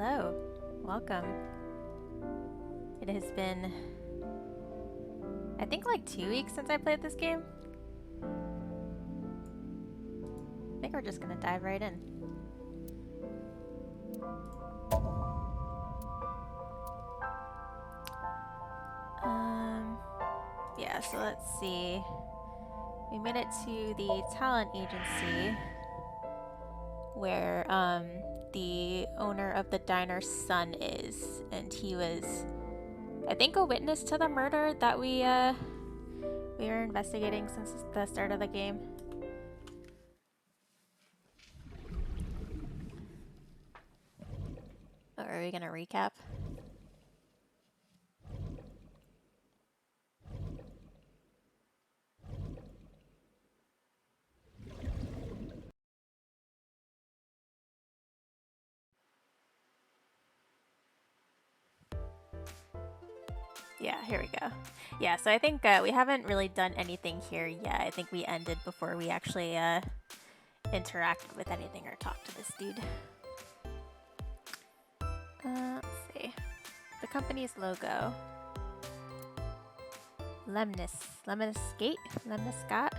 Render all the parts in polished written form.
Hello, welcome. It has been, I think, like 2 weeks since I played this game. I think we're just gonna dive right in. Yeah, so let's see. We made it to the talent agency where the owner of the diner's son is, and he was, I think, a witness to the murder that we were investigating since the start of the game. Or are we gonna recap? Yeah, here we go. Yeah, so I think we haven't really done anything here yet. I think we ended before we actually interacted with anything or talked to this dude. Let's see. The company's logo. Lemniscate? Lemniscate?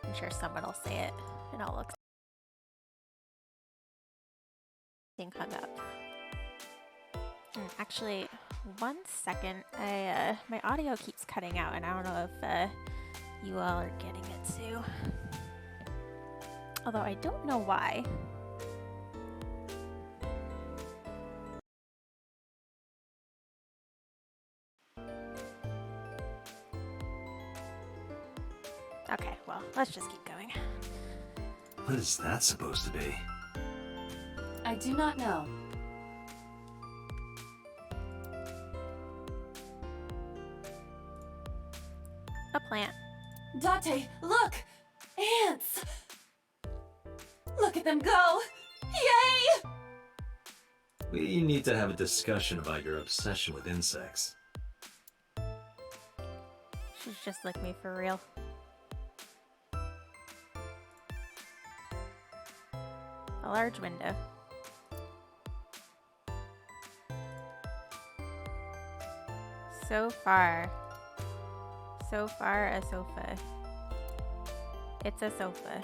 I'm sure someone will say it, and I'll look. Thing hung up. Actually, 1 second. My audio keeps cutting out, and I don't know if you all are getting it too. Although I don't know why. Okay, well, let's just keep going. What is that supposed to be? I do not know. A plant. Date, look! Ants! Look at them go! Yay! We need to have a discussion about your obsession with insects. She's just like me for real. A large window. So far, a sofa. It's a sofa.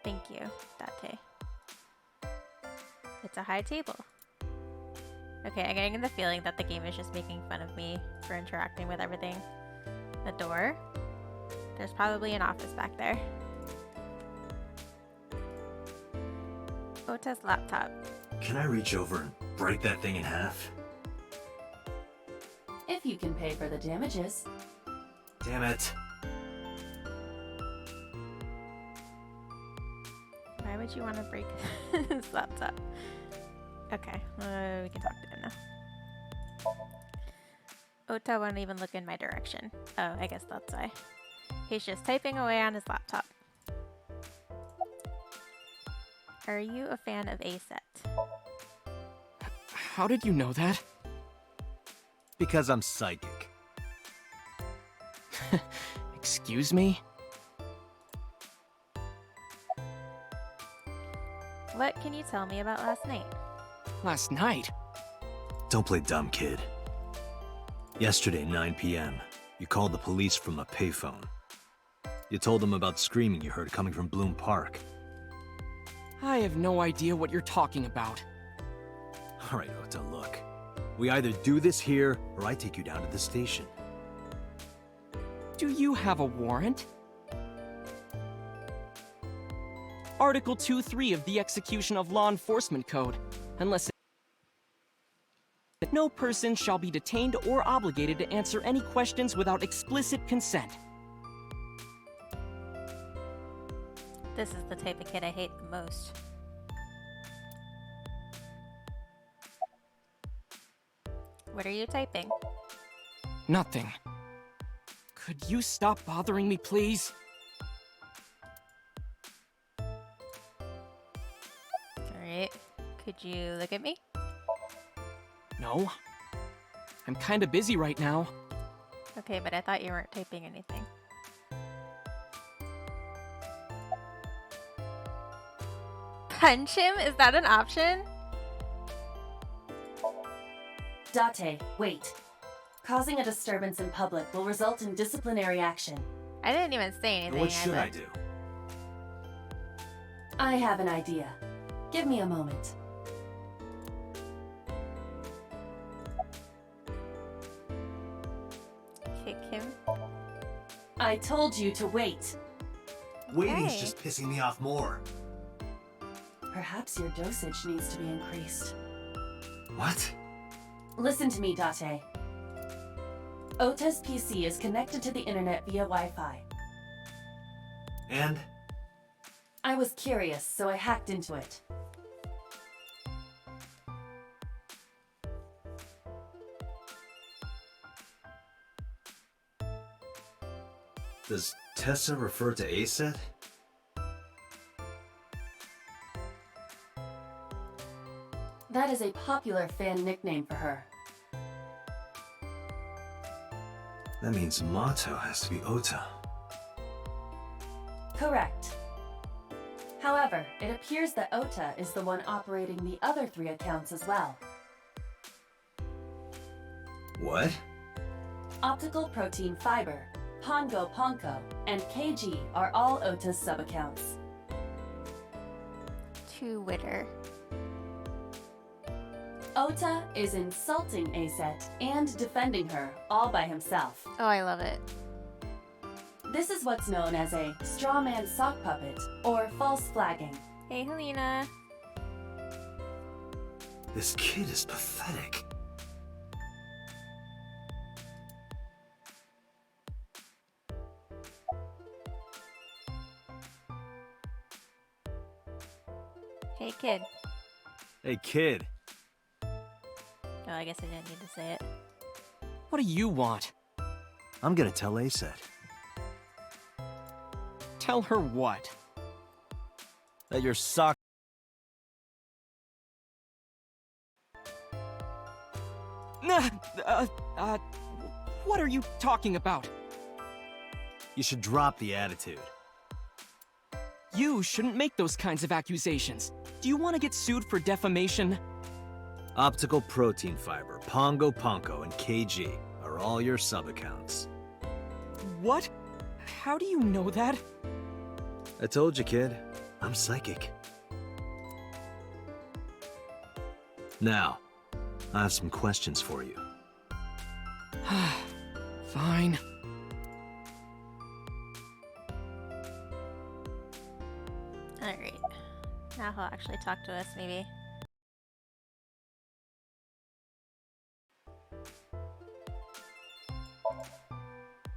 Thank you, Date. It's a high table. Okay, I'm getting the feeling that the game is just making fun of me for interacting with everything. A door. There's probably an office back there. Ota's laptop. Can I reach over and break that thing in half? If you can pay for the damages. Damn it. Why would you want to break his laptop? Okay, we can talk to him now. Ota won't even look in my direction. Oh, I guess that's why. He's just typing away on his laptop. Are you a fan of AITSF? How did you know that? Because I'm psychic. Excuse me? What can you tell me about last night? Last night? Don't play dumb, kid. Yesterday, 9 p.m., you called the police from a payphone. You told them about screaming you heard coming from Bloom Park. I have no idea what you're talking about. All right, Ota, look. We either do this here, or I take you down to the station. Do you have a warrant? Article 2.3 of the Execution of Law Enforcement Code. Unless no person shall be detained or obligated to answer any questions without explicit consent. This is the type of kid I hate the most. What are you typing? Nothing. Could you stop bothering me, please? Alright. Could you look at me? No. I'm kinda busy right now. Okay, but I thought you weren't typing anything. Punch him? Is that an option? Date, wait. Causing a disturbance in public will result in disciplinary action. I didn't even say anything. What should I do? I have an idea. Give me a moment. Kick him. I told you to wait. Waiting's Okay. just pissing me off more. Perhaps your dosage needs to be increased. What? Listen to me, Date. Ota's PC is connected to the internet via Wi-Fi. And? I was curious, so I hacked into it. Does Tessa refer to AITSF? That is a popular fan nickname for her. That means motto has to be Ota. Correct. However, it appears that Ota is the one operating the other 3 accounts as well. What? Optical Protein Fiber, Pongo Ponko, and KG are all Ota's sub-accounts. Twitter. Ota is insulting Aset and defending her all by himself. Oh, I love it. This is what's known as a strawman sock puppet or false flagging. Hey, Helena. This kid is pathetic. Hey, kid. Hey, kid. Oh, I guess I didn't need to say it. What do you want? I'm gonna tell ASET Tell her what? that your sock. Nah, what are you talking about? You should drop the attitude. You shouldn't make those kinds of accusations. Do you want to get sued for defamation? Optical Protein Fiber, Pongo Ponko, and KG are all your sub-accounts. What? How do you know that? I told you, kid. I'm psychic. Now, I have some questions for you. Fine. Alright. Now he'll actually talk to us, maybe.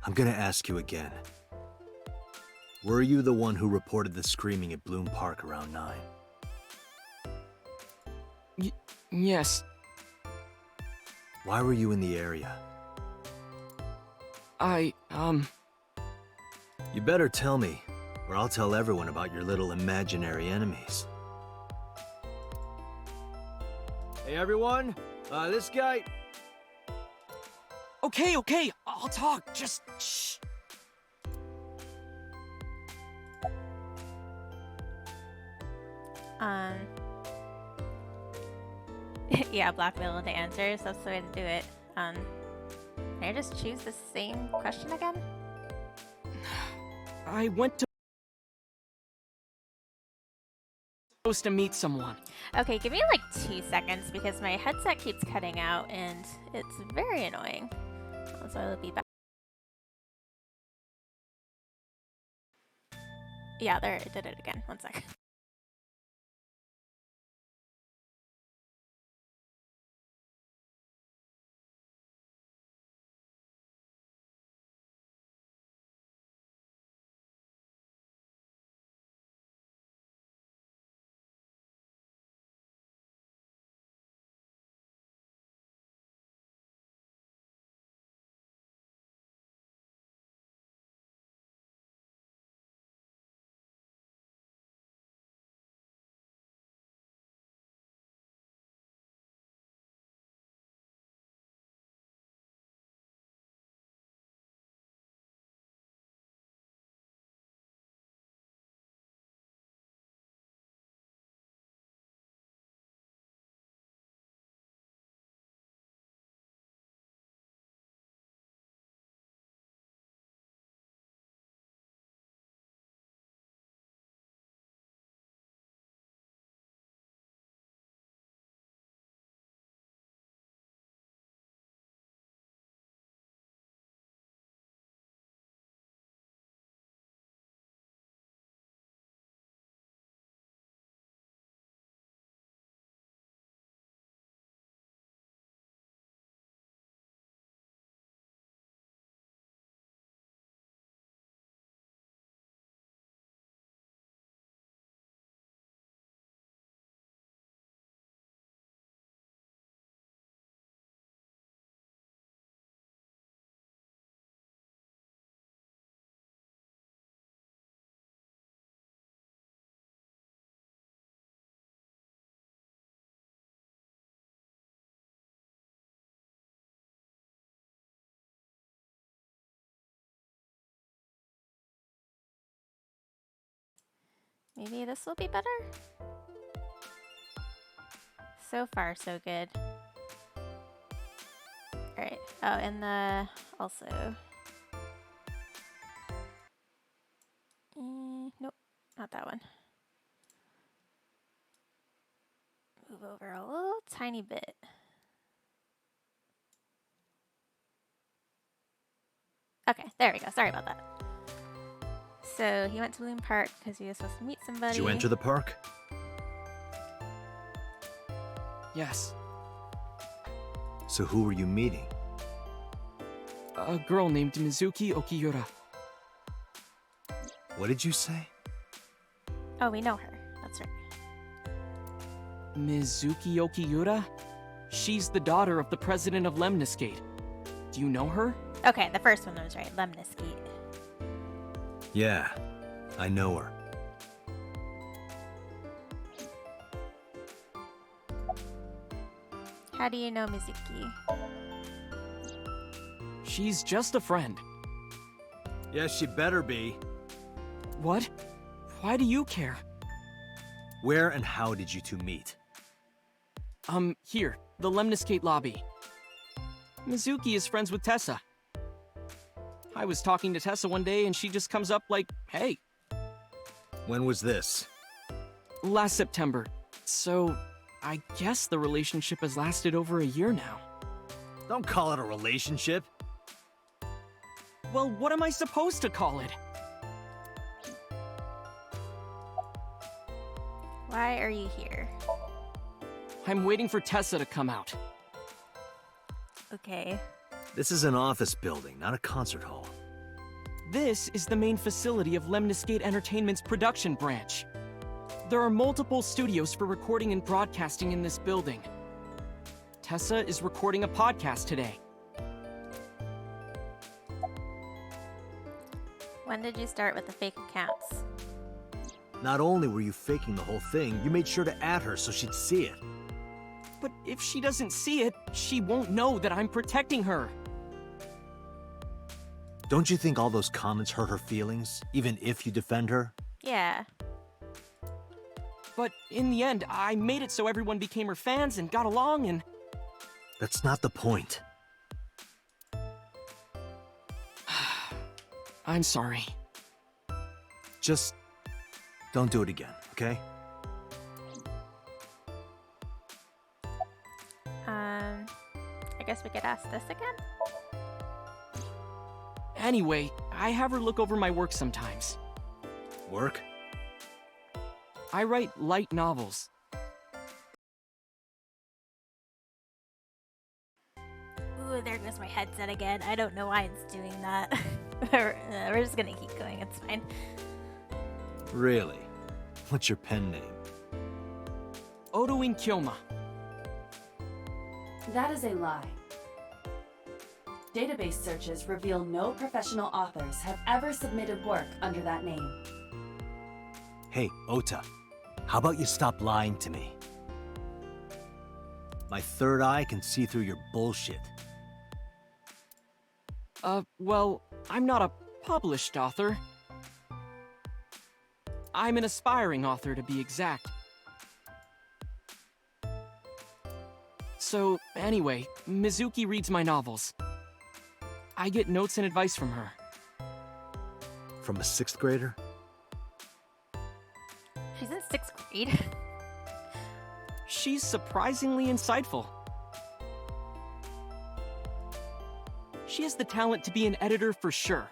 I'm gonna ask you again. Were you the one who reported the screaming at Bloom Park around 9? Yes, Why were you in the area? You better tell me, or I'll tell everyone about your little imaginary enemies. Hey, everyone. This guy. Okay, I'll talk, just shh. Yeah, blackmail the answers. That's the way to do it. Can I just choose the same question again? I went to supposed to meet someone. Okay, give me like 2 seconds because my headset keeps cutting out and it's very annoying. So I'll be back. Yeah, there, it did it again. 1 second. Maybe this will be better? So far, so good. Alright. Oh, and the... also... nope, not that one. Move over a little tiny bit. Okay, there we go. Sorry about that. So he went to Bloom Park because he was supposed to meet somebody. Did you enter the park? Yes. So who were you meeting? A girl named Mizuki Okiura. What did you say? Oh, we know her. That's right. Mizuki Okiura? She's the daughter of the president of Lemniscate. Do you know her? Okay, the first one was right. Lemniscate. Yeah, I know her. How do you know Mizuki? She's just a friend. Yes, she better be. What? Why do you care? Where and how did you two meet? Here, the Lemniscate lobby. Mizuki is friends with Tessa. I was talking to Tessa one day and she just comes up like, hey. When was this? Last September. So, I guess the relationship has lasted over a year now. Don't call it a relationship. Well, what am I supposed to call it? Why are you here? I'm waiting for Tessa to come out. Okay. This is an office building, not a concert hall. This is the main facility of Lemniscate Entertainment's production branch. There are multiple studios for recording and broadcasting in this building. Tessa is recording a podcast today. When did you start with the fake accounts? Not only were you faking the whole thing, you made sure to add her so she'd see it. But if she doesn't see it, she won't know that I'm protecting her. Don't you think all those comments hurt her feelings, even if you defend her? Yeah. But in the end, I made it so everyone became her fans and got along and... That's not the point. I'm sorry. Just don't do it again, okay? I guess we could ask this again? Anyway, I have her look over my work sometimes. Work? I write light novels. Ooh, there goes my headset again. I don't know why it's doing that. We're just gonna keep going, it's fine. Really? What's your pen name? Odoin Kyoma. That is a lie. Database searches reveal no professional authors have ever submitted work under that name. Hey, Ota, how about you stop lying to me? My third eye can see through your bullshit. Well, I'm not a published author. I'm an aspiring author, to be exact. So, anyway, Mizuki reads my novels. I get notes and advice from her. From a 6th grader? She's in 6th grade. She's surprisingly insightful. She has the talent to be an editor for sure.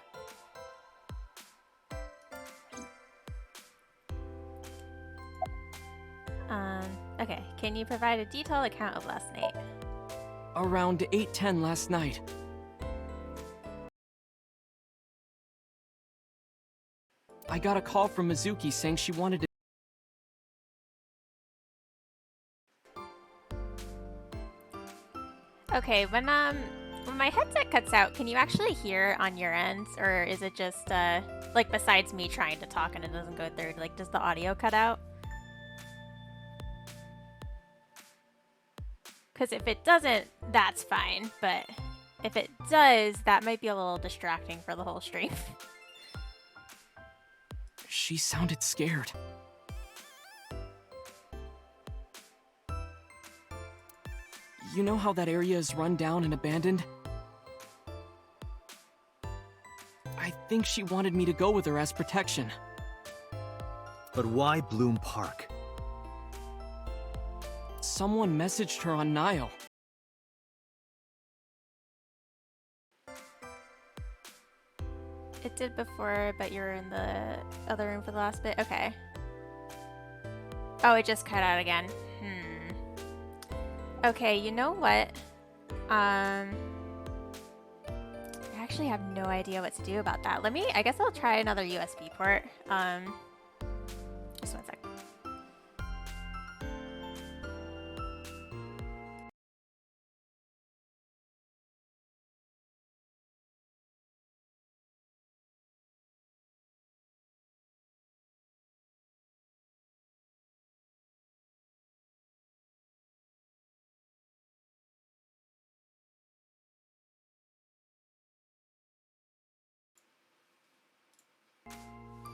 Okay. Can you provide a detailed account of last night? Around 8:10 last night. I got a call from Mizuki saying she wanted to... Okay, when my headset cuts out, can you actually hear on your end? Or is it just, like, besides me trying to talk and it doesn't go through, like, does the audio cut out? Because if it doesn't, that's fine, but if it does, that might be a little distracting for the whole stream. She sounded scared. You know how that area is run down and abandoned? I think she wanted me to go with her as protection. But why Bloom Park? Someone messaged her on Nile. It did before, but you were in the other room for the last bit. Okay. Oh, it just cut out again. Okay, you know what? I actually have no idea what to do about that. I guess I'll try another USB port. Just one sec.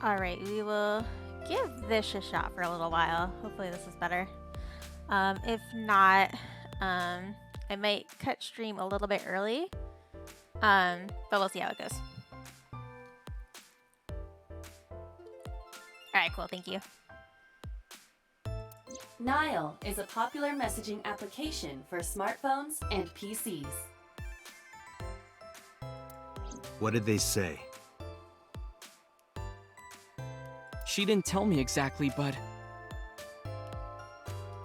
Alright, we will give this a shot for a little while. Hopefully this is better. If not, I might cut stream a little bit early. But we'll see how it goes. Alright, cool, thank you. Nile is a popular messaging application for smartphones and PCs. What did they say? She didn't tell me exactly, but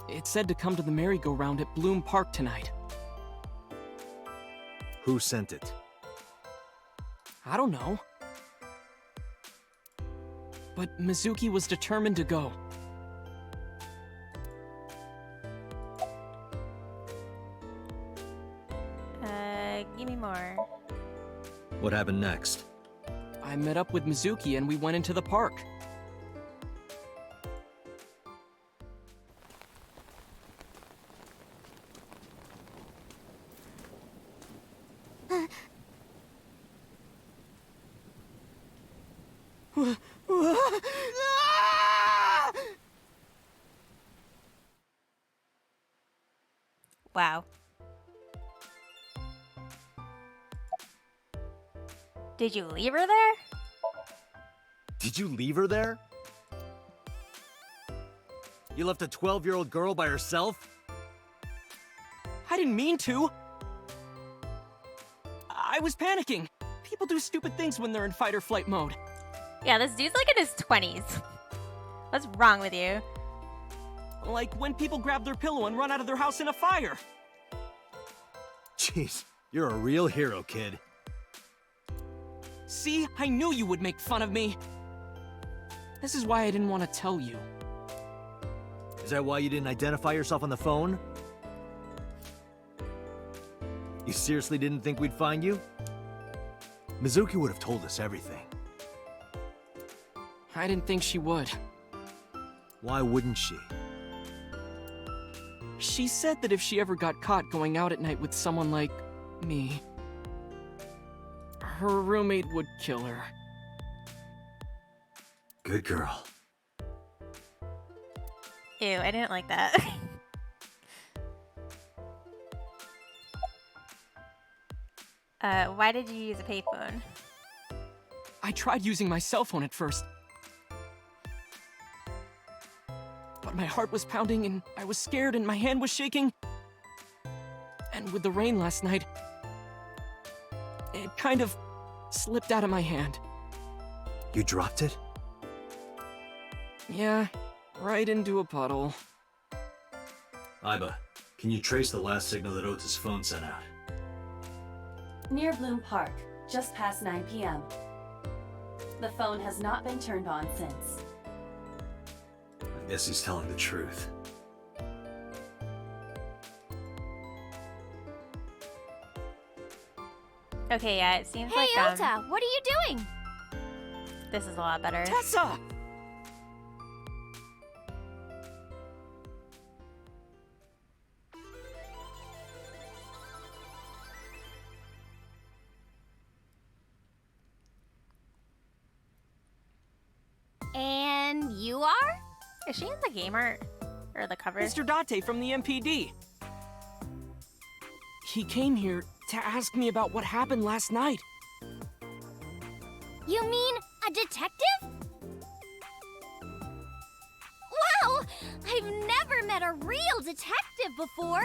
it said to come to the merry-go-round at Bloom Park tonight. Who sent it? I don't know. But Mizuki was determined to go. Give me more. What happened next? I met up with Mizuki and we went into the park. Wow. Did you leave her there? Did you leave her there? You left a 12-year-old girl by herself? I didn't mean to. I was panicking. People do stupid things when they're in fight or flight mode. Yeah, this dude's like in his 20s. What's wrong with you? Like when people grab their pillow and run out of their house in a fire. Jeez, you're a real hero, kid. See, I knew you would make fun of me. This is why I didn't want to tell you. Is that why you didn't identify yourself on the phone? You seriously didn't think we'd find you? Mizuki would have told us everything. I didn't think she would. Why wouldn't she? She said that if she ever got caught going out at night with someone like me, her roommate would kill her. Good girl. Ew, I didn't like that. Why did you use a payphone? I tried using my cell phone at first. But my heart was pounding and I was scared and my hand was shaking. And with the rain last night, it kind of slipped out of my hand. You dropped it? Yeah, right into a puddle. Iba, can you trace the last signal that Ota's phone sent out? Near Bloom Park, just past 9 p.m. The phone has not been turned on since. I guess he's telling the truth. Okay, yeah, it seems Hey, like Ota, what are you doing? this is a lot better. Tessa! And you are? Is she in the game art? Or the cover? Mr. Date from the MPD. He came here to ask me about what happened last night. You mean a detective? Wow! I've never met a real detective before!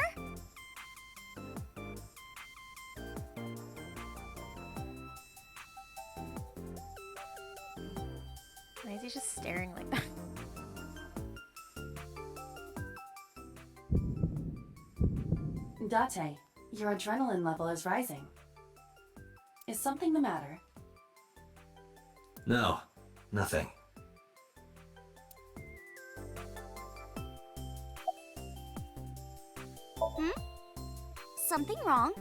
Why is he just staring like that? Date, your adrenaline level is rising. Is something the matter? No, nothing. Something wrong?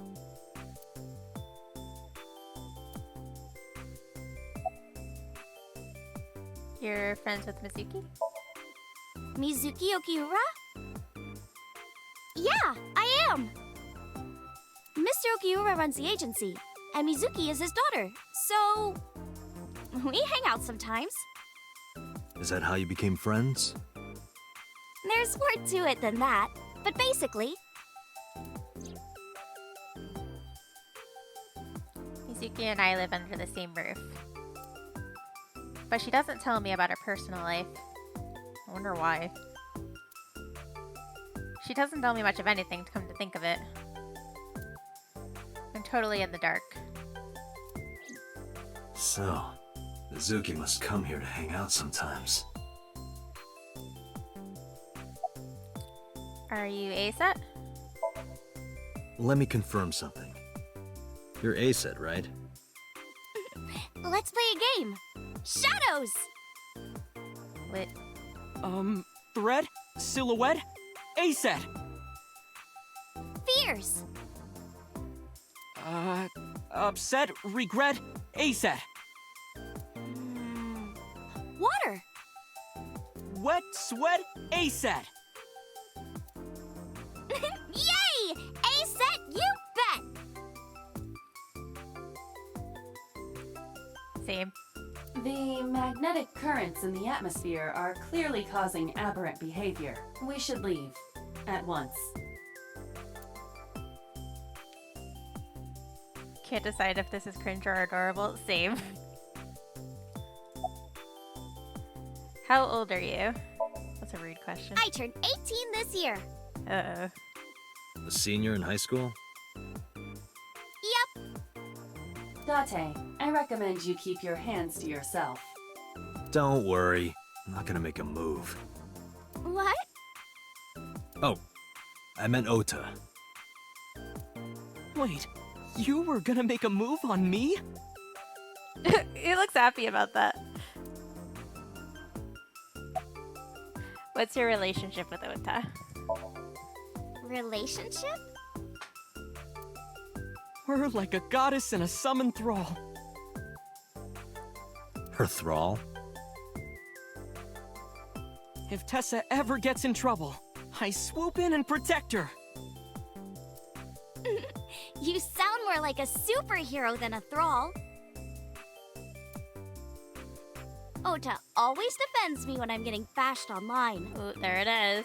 You're friends with Mizuki? Mizuki Okiura? Yeah, I am! Mr. Okiura runs the agency, and Mizuki is his daughter, so... we hang out sometimes. Is that how you became friends? There's more to it than that, but basically... Mizuki and I live under the same roof. But she doesn't tell me about her personal life. I wonder why. She doesn't tell me much of anything, to come to think of it. I'm totally in the dark. So, Mizuki must come here to hang out sometimes. Are you ASET? Let me confirm something. You're ASET, right? Let's play a game! Shadows! Wait, Thread? Silhouette? ASET! Fears! Upset? Regret? ASET! Water! Wet? Sweat? ASET! Yay! A-set, you bet! same. The magnetic currents in the atmosphere are clearly causing aberrant behavior. We should leave. At once. Can't decide if this is cringe or adorable. Same. How old are you? That's a rude question. I turned 18 this year. Uh-oh. A senior in high school? Yep. Date, I recommend you keep your hands to yourself. Don't worry. I'm not gonna make a move. What? Oh, I meant Ota. Wait, you were gonna make a move on me? He looks happy about that. What's your relationship with Ota? Relationship? We're like a goddess and a summoned thrall. Her thrall? If Tessa ever gets in trouble, I swoop in and protect her. You sound more like a superhero than a thrall. Ota always defends me when I'm getting bashed online. Ooh, there it is.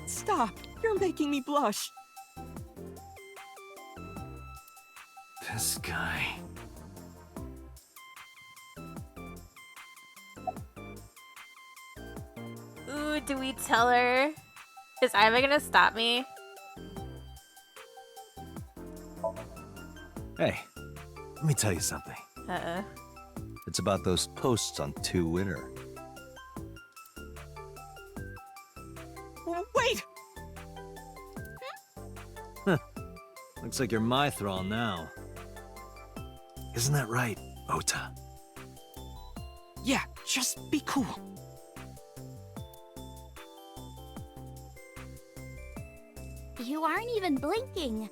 Stop, you're making me blush. This guy. Ooh, do we tell her? Is Iva gonna stop me? Hey, let me tell you something. Uh-oh. It's about those posts on Twitter. Wait! Looks like you're my thrall now. Isn't that right, Ota? Yeah, just be cool. You aren't even blinking.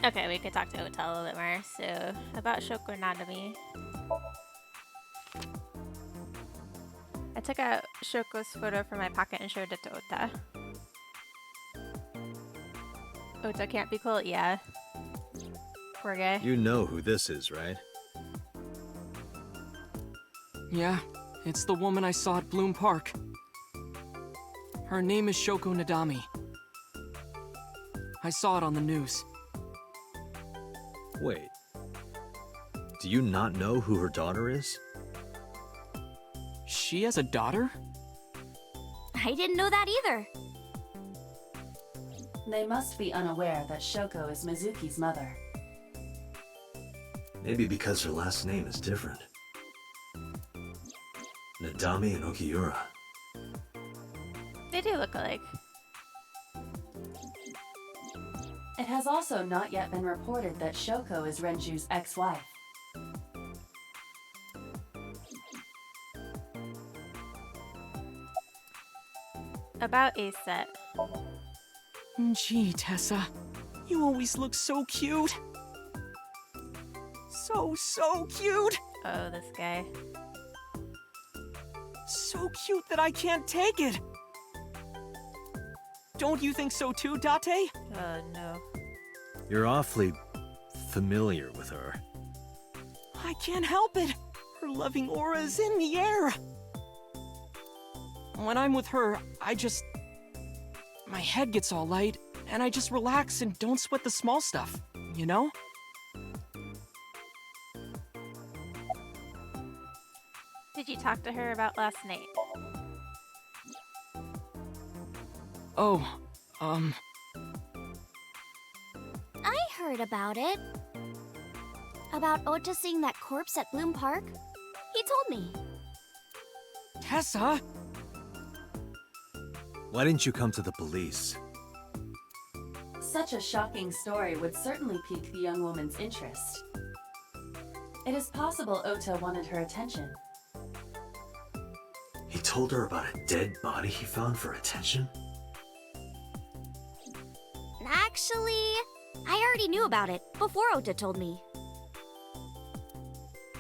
Okay, we could talk to Ota a little bit more. So, about Shoko Nadami. I took out Shoko's photo from my pocket and showed it to Ota. Ota can't be cool? Yeah. Poor guy. You know who this is, right? Yeah, it's the woman I saw at Bloom Park. Her name is Shoko Nadami. I saw it on the news. Wait. Do you not know who her daughter is? She has a daughter? I didn't know that either. They must be unaware that Shoko is Mizuki's mother. Maybe because her last name is different. Nadami and Okiura. They do look alike. It has also not yet been reported that Shoko is Renju's ex-wife. About a set. Gee, Tessa. You always look so cute. So cute. Oh, this guy. So cute that I can't take it. Don't you think so too, Date? Oh, no. You're awfully familiar with her. I can't help it. Her loving aura is in the air. When I'm with her, my head gets all light, and I just relax and don't sweat the small stuff, you know? Did you talk to her about last night? Oh, I heard about it. About Ota seeing that corpse at Bloom Park. He told me. Tessa? Why didn't you come to the police? Such a shocking story would certainly pique the young woman's interest. It is possible Ota wanted her attention. He told her about a dead body he found for attention? Actually, I already knew about it before Ota told me.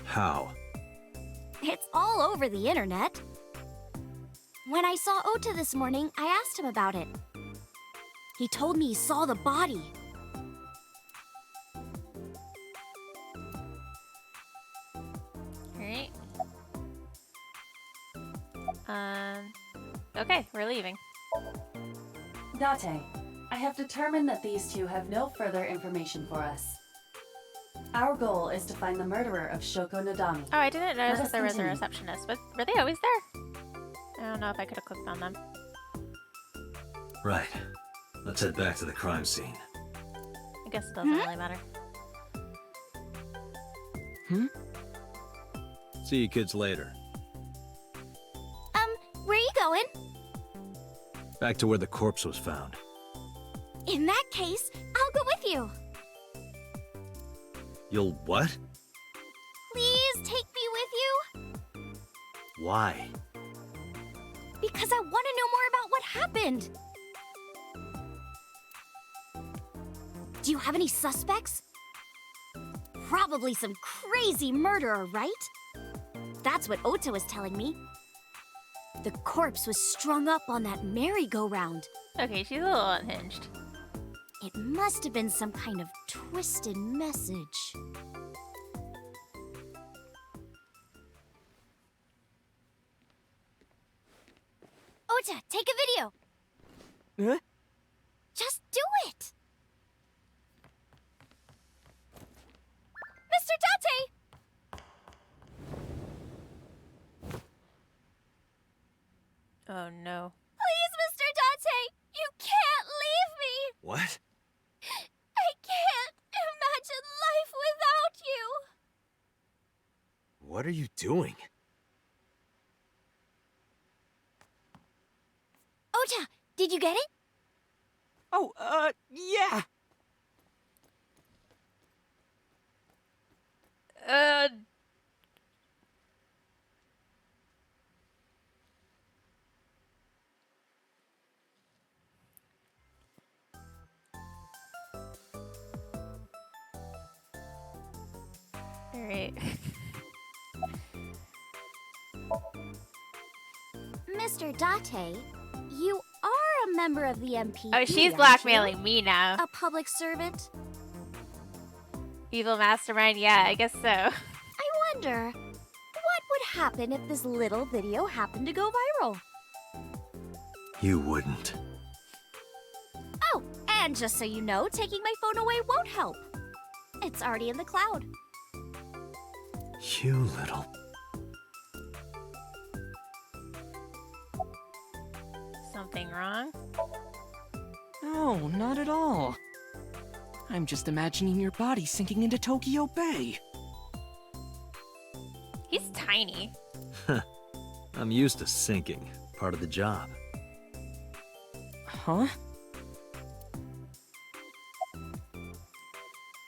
How? It's all over the internet. When I saw Ota this morning, I asked him about it. He told me he saw the body. Alright. Okay, we're leaving. Date, I have determined that these two have no further information for us. Our goal is to find the murderer of Shoko Nadami. Oh, I didn't notice Let us that there was a continue. receptionist, but were they always there? I don't know if I could have clicked on them. Right. Let's head back to the crime scene. I guess it doesn't really matter. See you kids later. Where are you going? Back to where the corpse was found. In that case, I'll go with you. You'll what? Please take me with you. Why? Because I want to know more about what happened. Do you have any suspects? Probably some crazy murderer, right? That's what Ota was telling me. The corpse was strung up on that merry-go-round. Okay, she's a little unhinged. It must have been some kind of twisted message. Ota, take a video. Huh? Just do it. Mr. Date! Oh no. Please, Mr. Date! You can't leave me! What? I can't imagine life without you! What are you doing? Ota, did you get it? Oh, yeah. Alright. Mr. Date, you are a member of the MPD, Oh, she's aren't blackmailing you? me now. A public servant? Evil mastermind? Yeah, I guess so. I wonder, what would happen if this little video happened to go viral? You wouldn't. Oh, and just so you know, taking my phone away won't help. It's already in the cloud. You little... Something wrong? No, not at all. I'm just imagining your body sinking into Tokyo Bay. He's tiny. I'm used to sinking. Part of the job. Huh?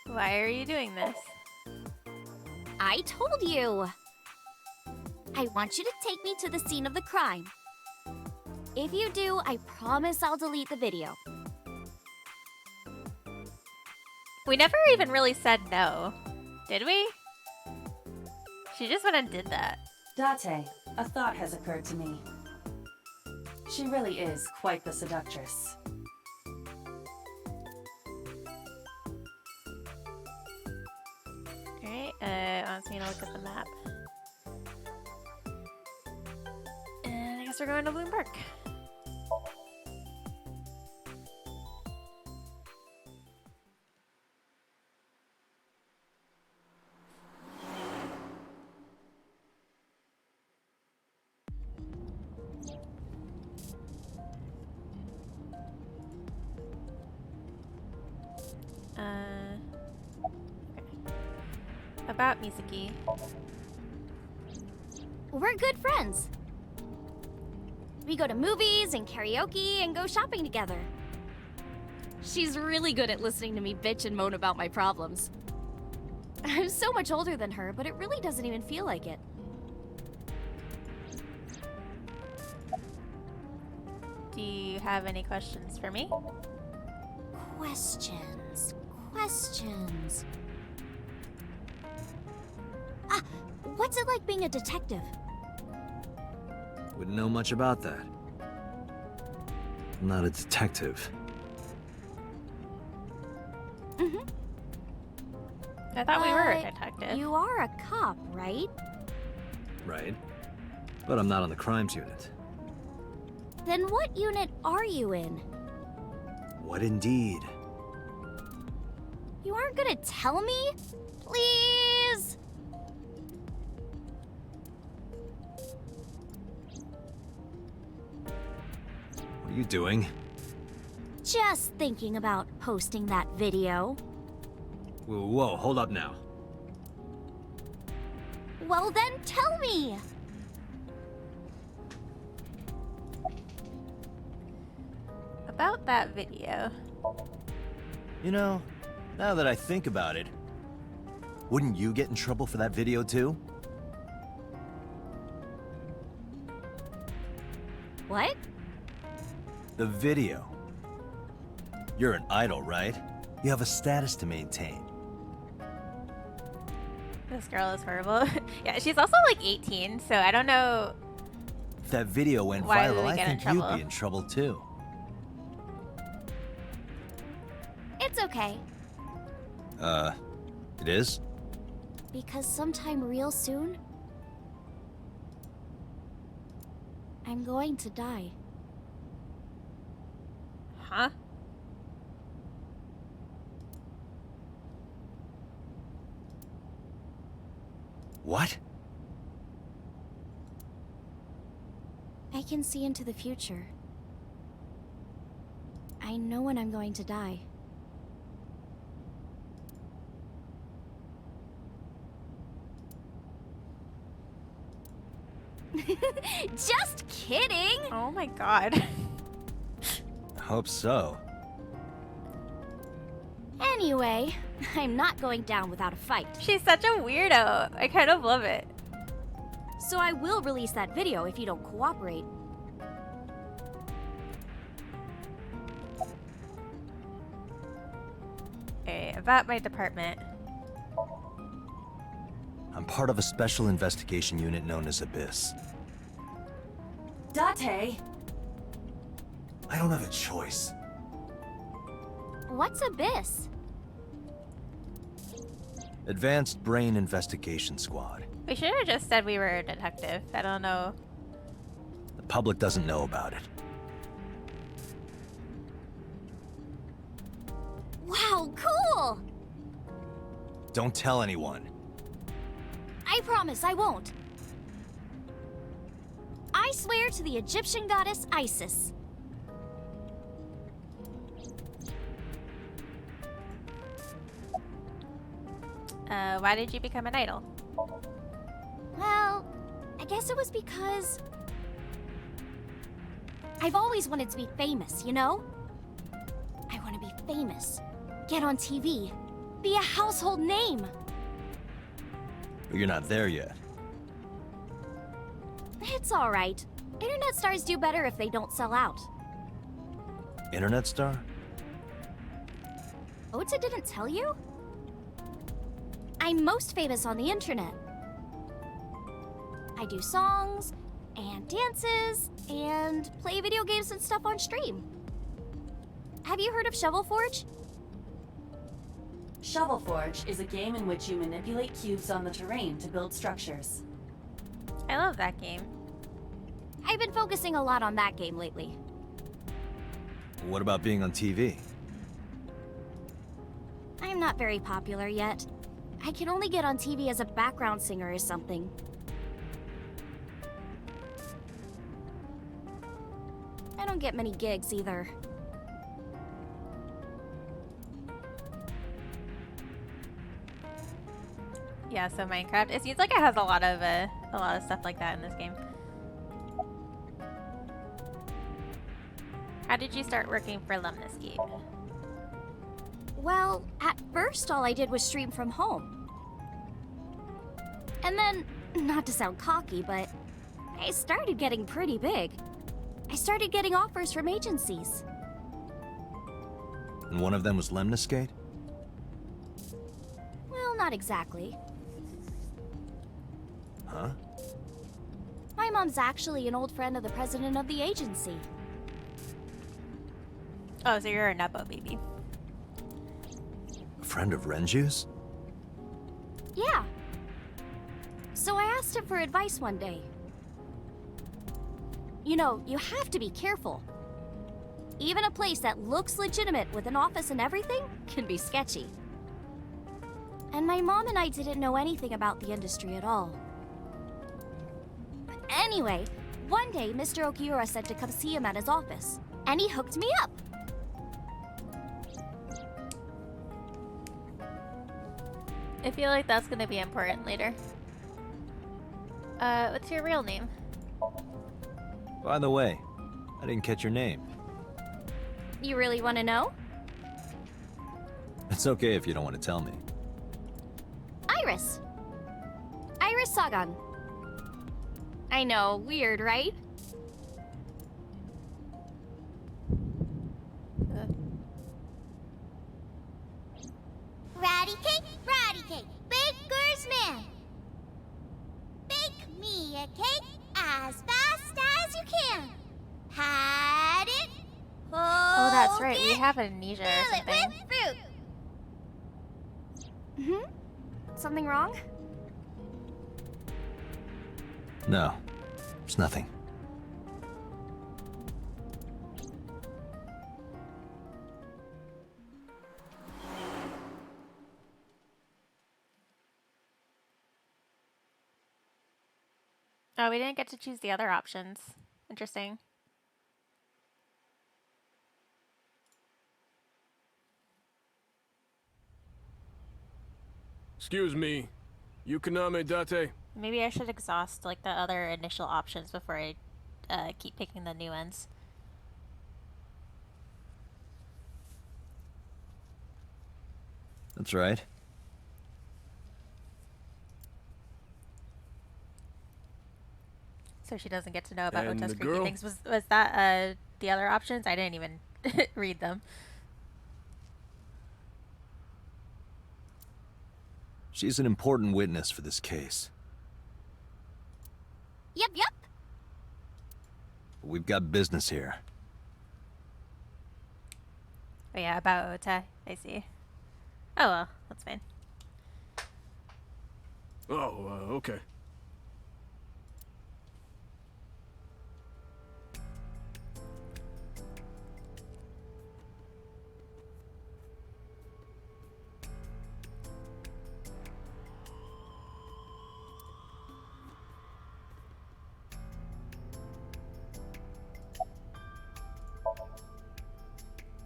Why are you doing this? I told you. I want you to take me to the scene of the crime. If you do, I promise I'll delete the video. We never even really said no, did we? She just went and did that. Date, a thought has occurred to me. She really is quite the seductress. Alright, wants me to look at the map. And I guess we're going to Bloom Park. About Mizuki. We're good friends. We go to movies and karaoke and go shopping together. She's really good at listening to me bitch and moan about my problems. I'm so much older than her, but it really doesn't even feel like it. Do you have any questions for me? Questions. Ah, what's it like being a detective? Wouldn't know much about that. I'm not a detective. I thought we were a detective. You are a cop, right? Right. But I'm not on the crimes unit. Then what unit are you in? What indeed? You aren't gonna tell me? Please? What are you doing? Just thinking about posting that video. Whoa, hold up now. Well then, tell me! About that video. You know, now that I think about it, wouldn't you get in trouble for that video too? What? The video. You're an idol, right? You have a status to maintain. This girl is horrible. Yeah, she's also like 18, so I don't know. If that video went Why would viral, we I get in think you'd trouble? be in trouble too. It's okay. It is? Because sometime real soon, I'm going to die. Huh? What? I can see into the future. I know when I'm going to die. Just kidding! Oh my god. I hope so. Anyway, I'm not going down without a fight. She's such a weirdo. I kind of love it. So I will release that video if you don't cooperate. Okay, about my department. I'm part of a special investigation unit known as Abyss. Date! I don't have a choice. What's Abyss? Advanced Brain Investigation Squad. We should have just said we were a detective. I don't know. The public doesn't know about it. Wow, cool! Don't tell anyone. I promise I won't. I swear to the Egyptian goddess Isis. Why did you become an idol? Well, I guess it was because I've always wanted to be famous, you know? I want to be famous, get on TV, be a household name. But you're not there yet. It's all right. Internet stars do better if they don't sell out. Internet star? Ota didn't tell you? I'm most famous on the internet. I do songs, and dances, and play video games and stuff on stream. Have you heard of Shovel Forge? Shovel Forge is a game in which you manipulate cubes on the terrain to build structures. I love that game. I've been focusing a lot on that game lately. What about being on TV? I'm not very popular yet. I can only get on TV as a background singer or something. I don't get many gigs either. Yeah, so Minecraft. It seems like it has a lot of stuff like that in this game. How did you start working for Lemniscate? Well, at first all I did was stream from home. And then, not to sound cocky, but I started getting pretty big. I started getting offers from agencies. And one of them was Lemniscate? Well, not exactly. Huh? My mom's actually an old friend of the president of the agency. Oh, so you're a Nepo baby. A friend of Renju's? Yeah. So I asked him for advice one day. You know, you have to be careful. Even a place that looks legitimate with an office and everything can be sketchy. And my mom and I didn't know anything about the industry at all. Anyway, one day Mr. Okiura said to come see him at his office, and he hooked me up. I feel like that's gonna be important later. What's your real name? By the way, I didn't catch your name. You really want to know? It's okay if you don't want to tell me. Iris. Iris Sagan. I know, weird, right? Ratty cake, baker's man. Bake me a cake as fast as you can. Had it. Oh, that's right. We poke it, have amnesia or fill it something. with fruit. Something wrong? No, it's nothing. Oh, we didn't get to choose the other options. Interesting. Excuse me, Yukoname Date? Maybe I should exhaust like the other initial options before I keep picking the new ones. That's right. So she doesn't get to know about And Ota's the creepy girl? things. Was that the other options? I didn't even read them. She's an important witness for this case. Yep. We've got business here. Oh yeah, about Ota. I see. Oh well, that's fine. Oh, okay.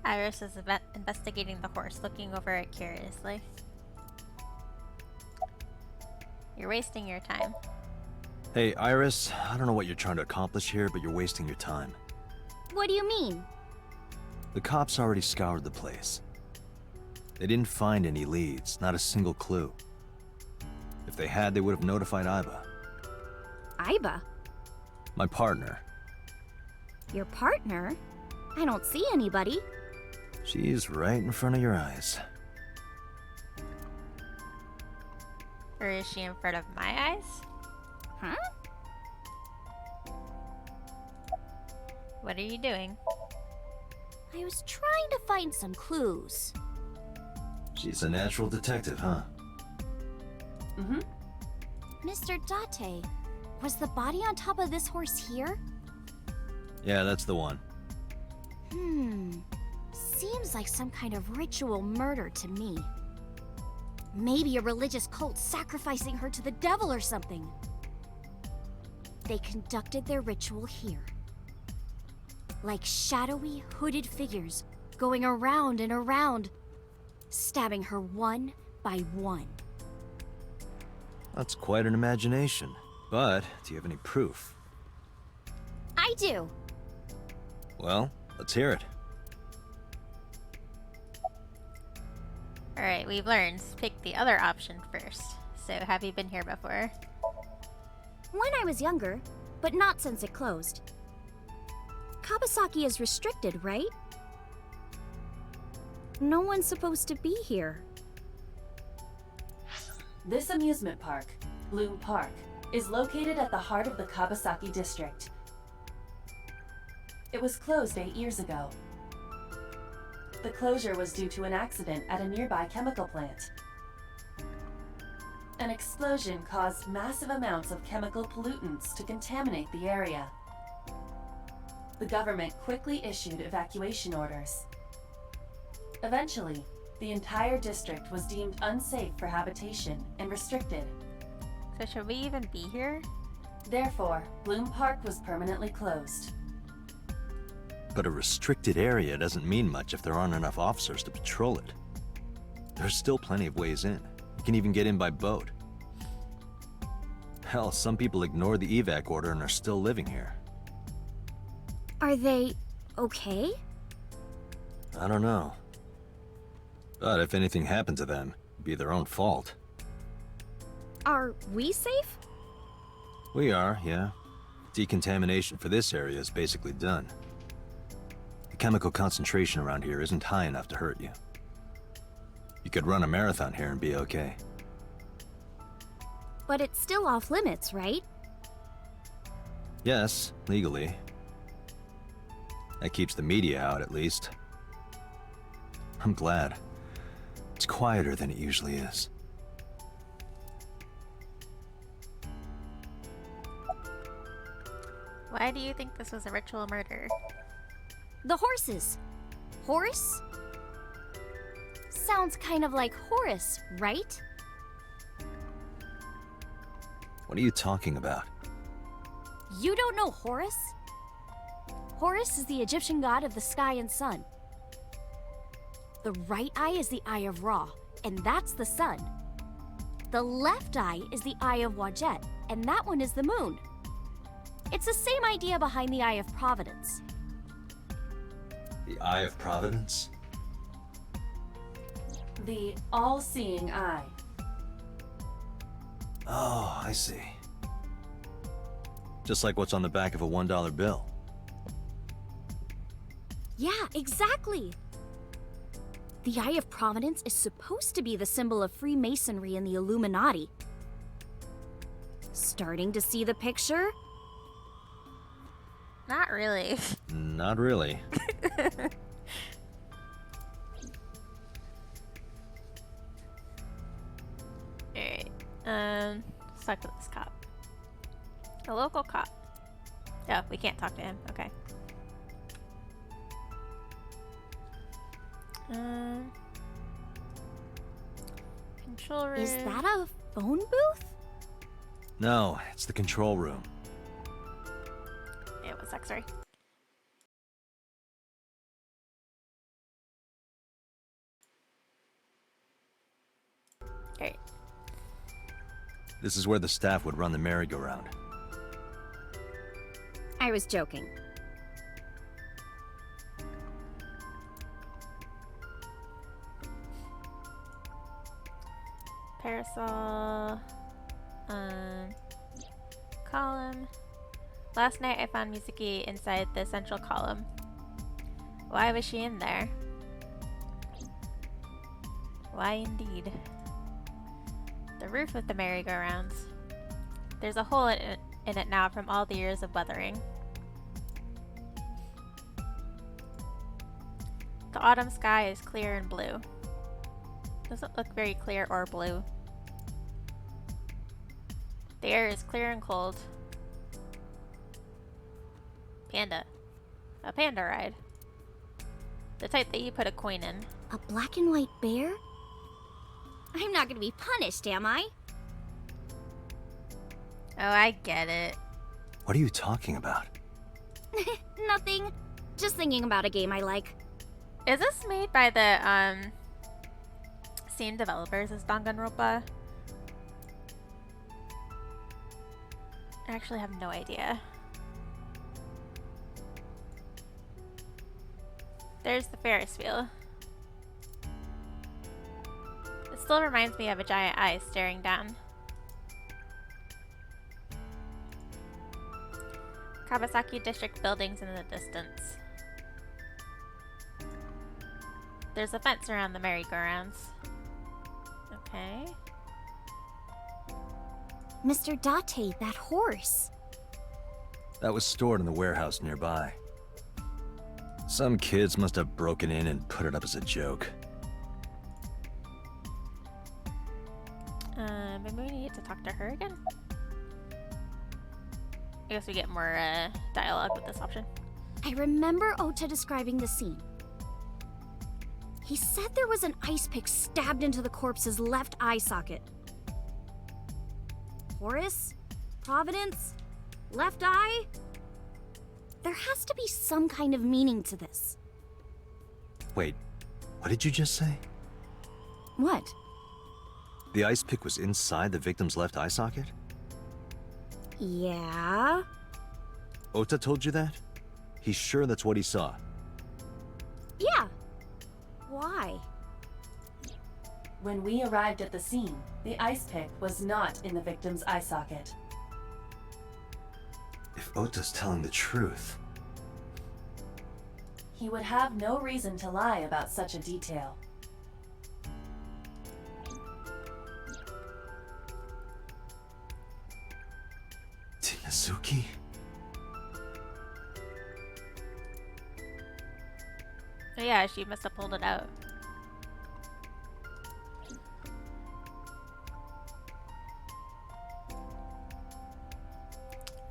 Iris is investigating the horse, looking over it curiously. You're wasting your time. Hey, Iris, I don't know what you're trying to accomplish here, but you're wasting your time. What do you mean? The cops already scoured the place. They didn't find any leads, not a single clue. If they had, they would have notified Iba. Iba? My partner. Your partner? I don't see anybody. She's right in front of your eyes. Or is she in front of my eyes? Huh? What are you doing? I was trying to find some clues. She's a natural detective, huh? Mm-hmm. Mr. Date, was the body on top of this horse here? Yeah, that's the one. Seems like some kind of ritual murder to me. Maybe a religious cult sacrificing her to the devil or something. They conducted their ritual here. Like shadowy, hooded figures going around and around, stabbing her one by one. That's quite an imagination. But, do you have any proof? I do. Well, let's hear it. Alright, we've learned. Pick the other option first. So, have you been here before? When I was younger, but not since it closed. Kawasaki is restricted, right? No one's supposed to be here. This amusement park, Bloom Park, is located at the heart of the Kawasaki district. It was closed 8 years ago. The closure was due to an accident at a nearby chemical plant. An explosion caused massive amounts of chemical pollutants to contaminate the area. The government quickly issued evacuation orders. Eventually, the entire district was deemed unsafe for habitation and restricted. So, should we even be here? Therefore, Bloom Park was permanently closed. But a restricted area doesn't mean much if there aren't enough officers to patrol it. There's still plenty of ways in. You can even get in by boat. Hell, some people ignored the evac order and are still living here. Are they okay? I don't know. But if anything happened to them, it'd be their own fault. Are we safe? We are, yeah. Decontamination for this area is basically done. The chemical concentration around here isn't high enough to hurt you. You could run a marathon here and be okay. But it's still off limits, right? Yes, legally. That keeps the media out, at least. I'm glad. It's quieter than it usually is. Why do you think this was a ritual murder? The horses. Horse? Sounds kind of like Horus, right? What are you talking about? You don't know Horus? Horus is the Egyptian god of the sky and sun. The right eye is the eye of Ra, and that's the sun. The left eye is the eye of Wadjet, and that one is the moon. It's the same idea behind the Eye of Providence. The Eye of Providence? The all-seeing eye. Oh, I see. Just like what's on the back of a $1 bill. Yeah, exactly. The Eye of Providence is supposed to be the symbol of Freemasonry and the Illuminati. Starting to see the picture? Not really. Not really. Alright. Let's talk to this cop. A local cop. Oh, we can't talk to him. Okay. Control room. Is that a phone booth? No, it's the control room. It was X-ray. This is where the staff would run the merry-go-round. I was joking. Parasol. Column. Last night I found Mizuki inside the central column. Why was she in there? Why indeed? The roof of the merry-go-rounds. There's a hole in it now from all the years of weathering. The autumn sky is clear and blue. Doesn't look very clear or blue. The air is clear and cold. Panda. A panda ride. The type that you put a coin in. A black and white bear? I'm not gonna be punished, am I? Oh, I get it. What are you talking about? Nothing. Just thinking about a game I like. Is this made by the same developers as Danganronpa? I actually have no idea. There's the Ferris wheel. It still reminds me of a giant eye staring down. Kawasaki District buildings in the distance. There's a fence around the merry-go-rounds. Okay. Mr. Date, that horse. That was stored in the warehouse nearby. Some kids must have broken in and put it up as a joke. Maybe we need to talk to her again? I guess we get more dialogue with this option. I remember Ota describing the scene. He said there was an ice pick stabbed into the corpse's left eye socket. Horus? Providence? Left eye? There has to be some kind of meaning to this. Wait, what did you just say? What? The ice pick was inside the victim's left eye socket? Yeah? Ota told you that? He's sure that's what he saw. Yeah. Why? When we arrived at the scene, the ice pick was not in the victim's eye socket. If Ota's telling the truth... He would have no reason to lie about such a detail. Tinazuki? Oh yeah, she must have pulled it out.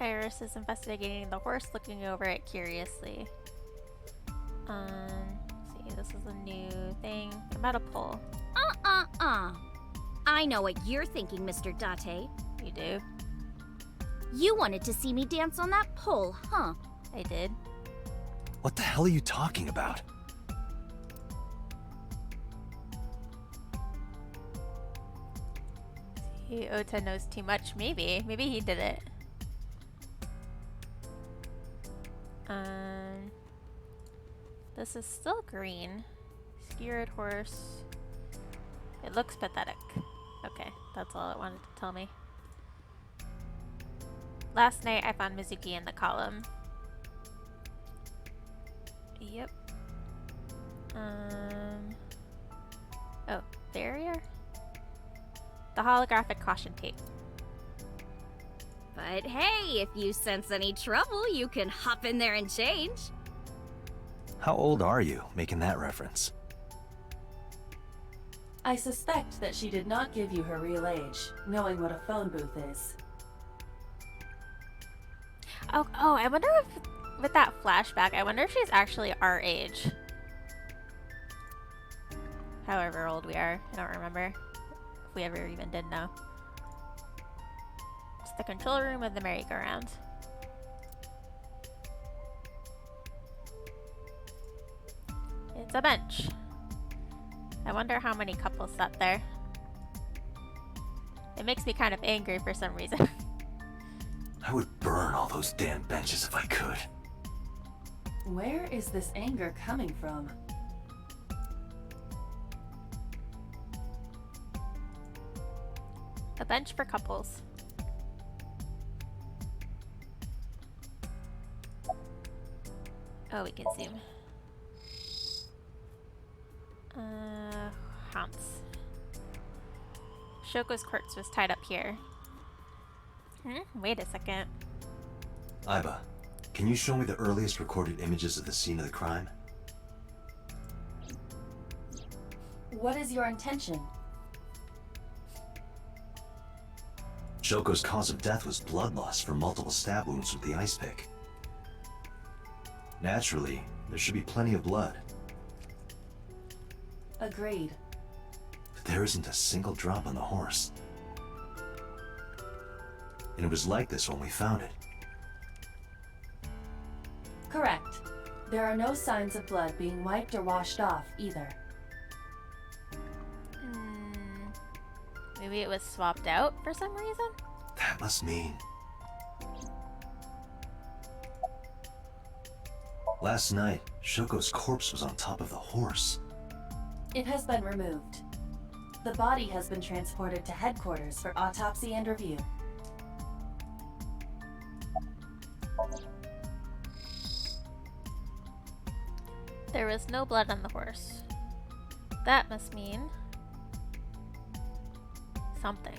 Iris is investigating the horse, looking over it curiously. See, this is a new thing. About a pole. I know what you're thinking, Mr. Date. You do? You wanted to see me dance on that pole, huh? I did. What the hell are you talking about? See, Ota knows too much. Maybe. Maybe he did it. This is still green. Skewered horse. It looks pathetic. Okay, that's all it wanted to tell me. Last night I found Mizuki in the column. Yep. Oh, barrier? The holographic caution tape. But hey, if you sense any trouble, you can hop in there and change. How old are you, making that reference? I suspect that she did not give you her real age, knowing what a phone booth is. Oh, I wonder if, with that flashback, I wonder if she's actually our age. However old we are, I don't remember. If we ever even did know. It's the control room of the merry-go-round. It's a bench. I wonder how many couples sat there. It makes me kind of angry for some reason. I would burn all those damn benches if I could. Where is this anger coming from? A bench for couples. Oh, we can zoom. Haunts. Shoko's corpse was tied up here. Wait a second. Iba, can you show me the earliest recorded images of the scene of the crime? What is your intention? Shoko's cause of death was blood loss from multiple stab wounds with the ice pick. Naturally, there should be plenty of blood. Agreed. But there isn't a single drop on the horse. And it was like this when we found it. Correct. There are no signs of blood being wiped or washed off either. Maybe it was swapped out for some reason? That must mean... Last night, Shoko's corpse was on top of the horse. It has been removed. The body has been transported to headquarters for autopsy and review. There was no blood on the horse. That must mean something.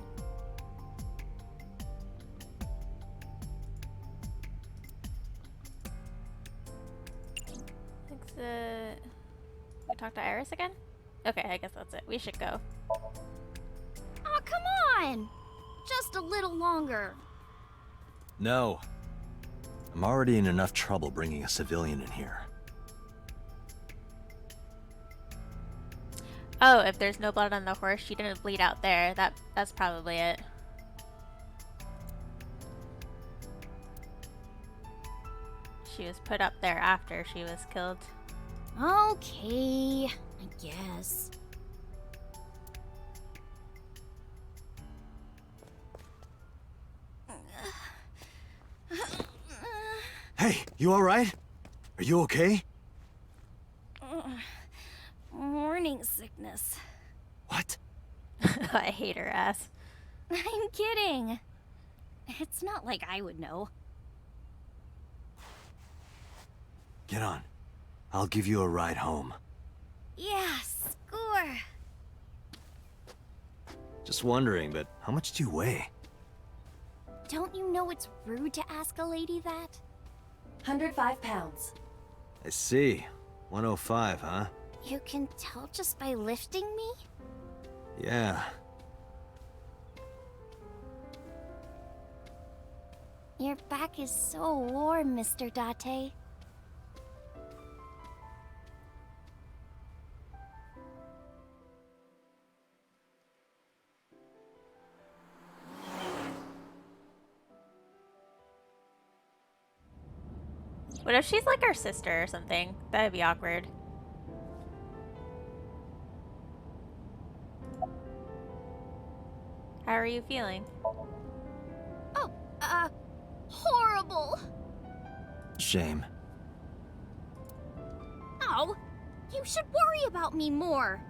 Exit. We talk to Iris again? Okay, I guess that's it. We should go. Oh, come on! Just a little longer. No. I'm already in enough trouble bringing a civilian in here. Oh, if there's no blood on the horse, she didn't bleed out there. That's probably it. She was put up there after she was killed. Okay, I guess. Hey, you alright? Are you okay? Morning sickness. What? I hate her ass. I'm kidding. It's not like I would know. Get on. I'll give you a ride home. Yeah, score. Just wondering, but how much do you weigh? Don't you know it's rude to ask a lady that? 105 pounds. I see. 105, huh? You can tell just by lifting me? Yeah. Your back is so warm, Mr. Date. What if she's like our sister or something? That'd be awkward. How are you feeling? Oh, horrible. Shame. Oh, you should worry about me more.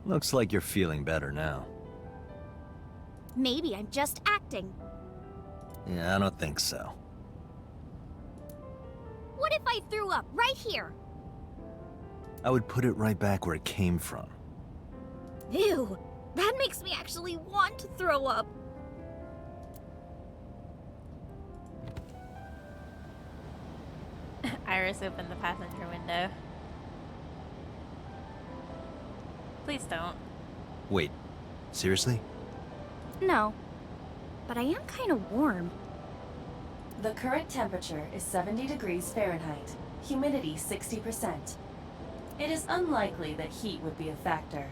Looks like you're feeling better now. Maybe I'm just acting. Yeah, I don't think so. What if I threw up right here? I would put it right back where it came from. Ew, that makes me actually want to throw up. Iris opened the passenger window. Please don't. Wait, seriously? No, but I am kind of warm. The current temperature is 70 degrees Fahrenheit, humidity 60%. It is unlikely that heat would be a factor.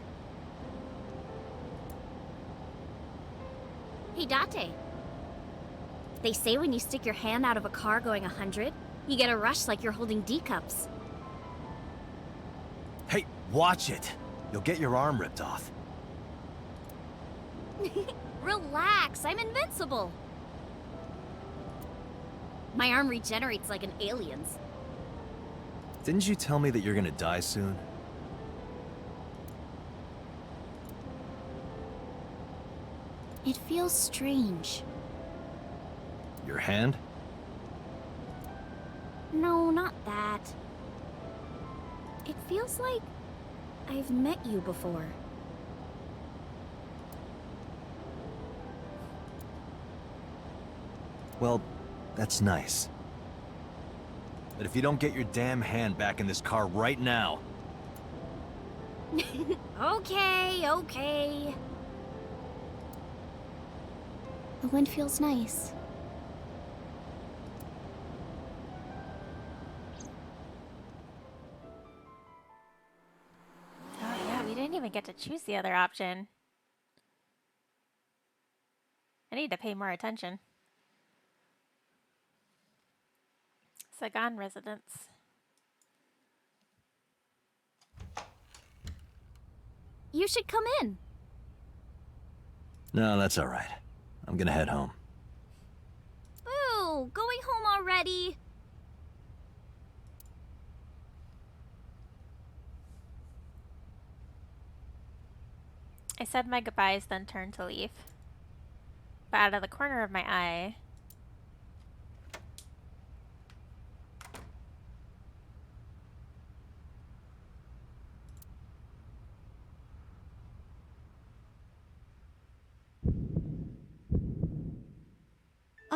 Hey, Date. They say when you stick your hand out of a car going 100, you get a rush like you're holding D-cups. Hey, watch it! You'll get your arm ripped off. Relax, I'm invincible. My arm regenerates like an alien's. Didn't you tell me that you're gonna die soon? It feels strange. Your hand? No, not that. It feels like I've met you before. Well, that's nice. But if you don't get your damn hand back in this car right now... Okay, okay. The wind feels nice. Oh yeah, we didn't even get to choose the other option. I need to pay more attention. Sagan residence. You should come in. No, that's all right. I'm gonna head home. Boo! Going home already? I said my goodbyes, then turned to leave. But out of the corner of my eye,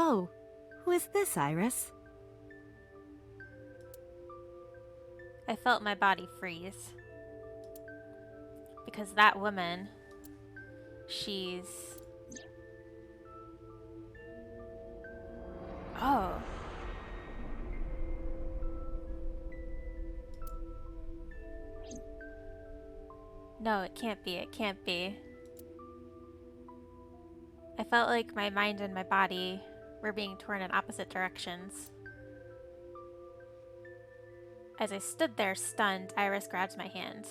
Oh, who is this, Iris? I felt my body freeze. Because that woman, she's... Oh. No, it can't be. It can't be. I felt like my mind and my body were being torn in opposite directions. As I stood there stunned, Iris grabbed my hand.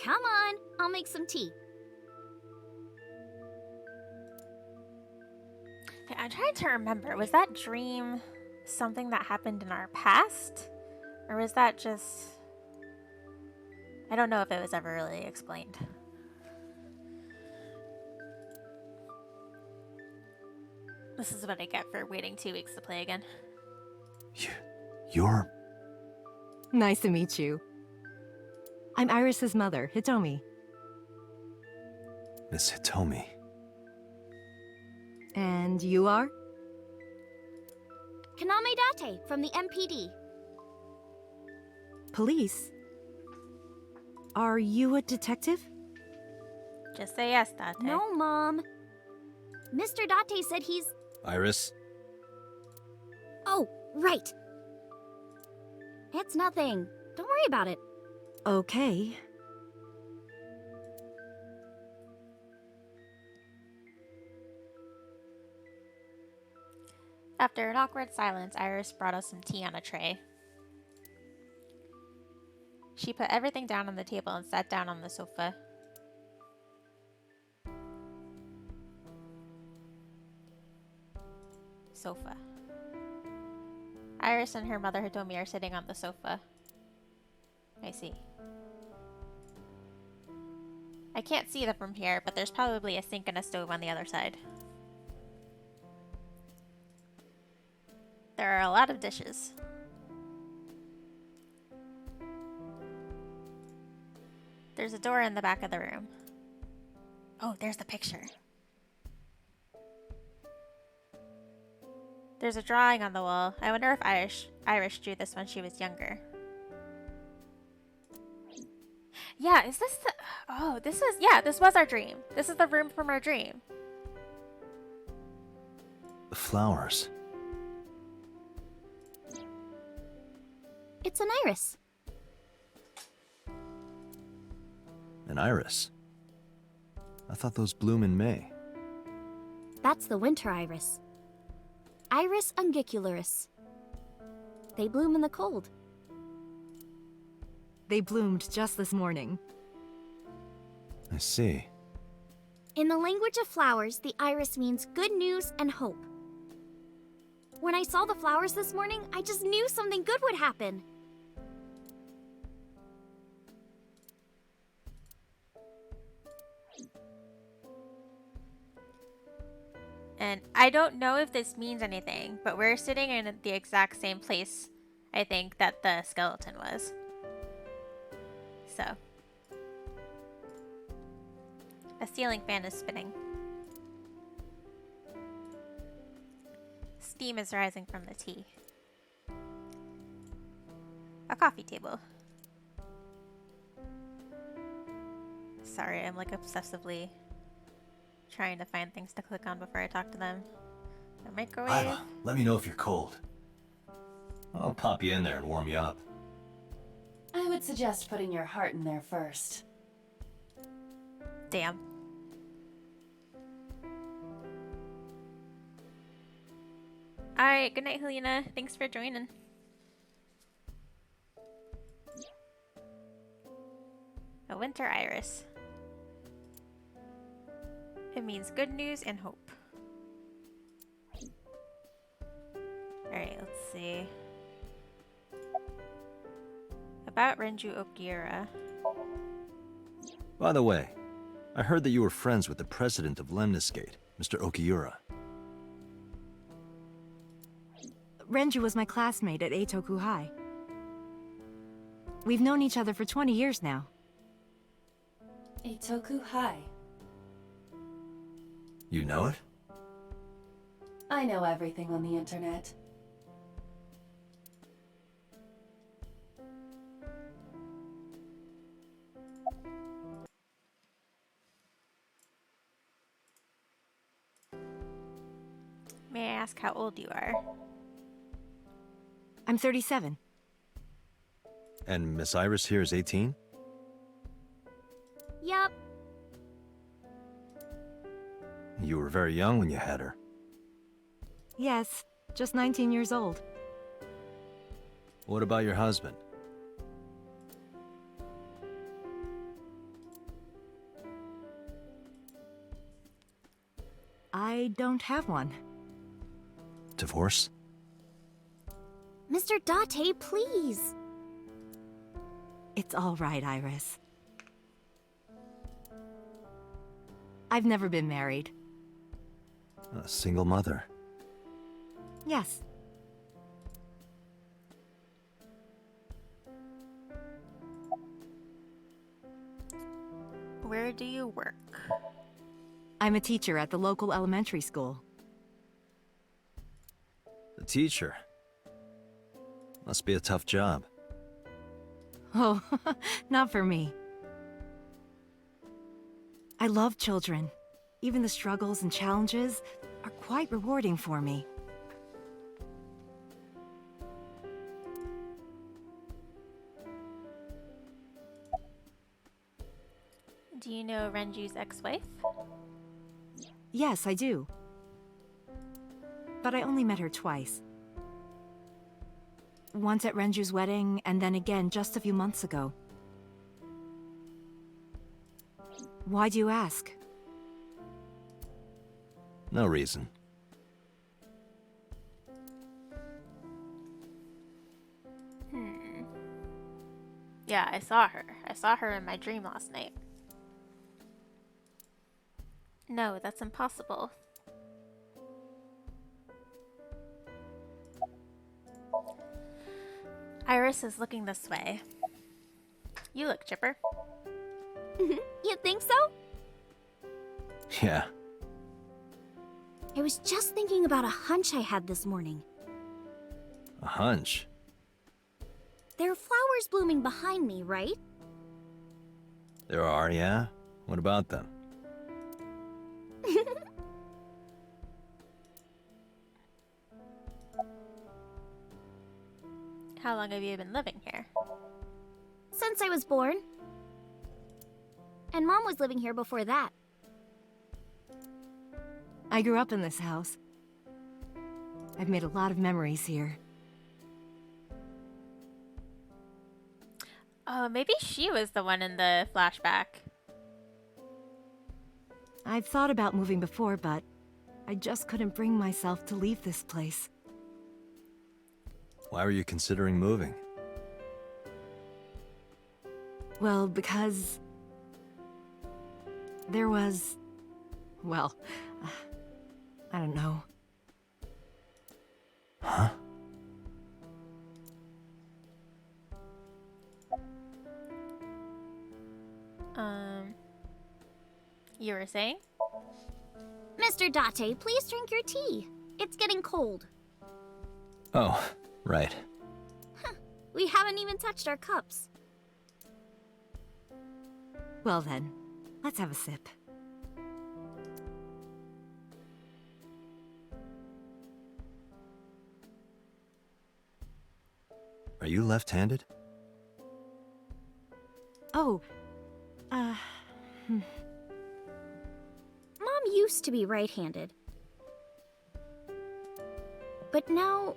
Come on, I'll make some tea. I'm trying to remember, was that dream something that happened in our past? Or was that just... I don't know if it was ever really explained. This is what I get for waiting 2 weeks to play again. You're... Nice to meet you. I'm Iris's mother, Hitomi. Miss Hitomi. And you are? Kaname Date from the MPD. Police? Are you a detective? Just say yes, Date. No, Mom. Mr. Date said he's... Iris? Oh, right. It's nothing. Don't worry about it. Okay. After an awkward silence, Iris brought us some tea on a tray. She put everything down on the table and sat down on the sofa. Iris and her mother Hitomi are sitting on the sofa. I see. I can't see them from here, but there's probably a sink and a stove on the other side. There are a lot of dishes. There's a door in the back of the room. Oh, there's the picture. There's a drawing on the wall. I wonder if Iris drew this when she was younger. Yeah, is this the... Oh, this was our dream. This is the room from our dream. The flowers. It's an iris. An iris? I thought those bloom in May. That's the winter iris. Iris ungicularis. They bloom in the cold. They bloomed just this morning. I see. In the language of flowers, the iris means good news and hope. When I saw the flowers this morning, I just knew something good would happen. And I don't know if this means anything, but we're sitting in the exact same place, I think, that the skeleton was. So. A ceiling fan is spinning. Steam is rising from the tea. A coffee table. Sorry, I'm like obsessively trying to find things to click on before I talk to them. A microwave. Iva, let me know if you're cold. I'll pop you in there and warm you up. I would suggest putting your heart in there first. Damn. Alright, good night, Helena. Thanks for joining. A winter iris. It means good news and hope. Alright, let's see. About Renju Okiura. By the way, I heard that you were friends with the president of Lemniscate, Mr. Okiura. Renju was my classmate at Eitoku High. We've known each other for 20 years now. Eitoku High. You know it? I know everything on the internet. May I ask how old you are? I'm 37. And Miss Iris here is 18? Yup. You were very young when you had her. Yes, just 19 years old. What about your husband? I don't have one. Divorce? Mr. Date, please. It's all right, Iris. I've never been married. A single mother. Yes. Where do you work? I'm a teacher at the local elementary school. A teacher? Must be a tough job. Oh, not for me. I love children. Even the struggles and challenges are quite rewarding for me. Do you know Renju's ex-wife? Yes, I do. But I only met her twice. Once at Renju's wedding, and then again just a few months ago. Why do you ask? No reason. Yeah, I saw her. I saw her in my dream last night. No, that's impossible. Iris is looking this way. You look chipper. You think so? Yeah. I was just thinking about a hunch I had this morning. A hunch. There are flowers blooming behind me, right? There are, yeah? What about them? How long have you been living here? Since I was born. And Mom was living here before that. I grew up in this house. I've made a lot of memories here. Oh, maybe she was the one in the flashback. I've thought about moving before, but I just couldn't bring myself to leave this place. Why were you considering moving? Well, because... there was... well, I don't know. Huh? You were saying? Mr. Date, please drink your tea. It's getting cold. Oh, right. We haven't even touched our cups. Well then, let's have a sip. Are you left-handed? Oh, Mom used to be right-handed. But now...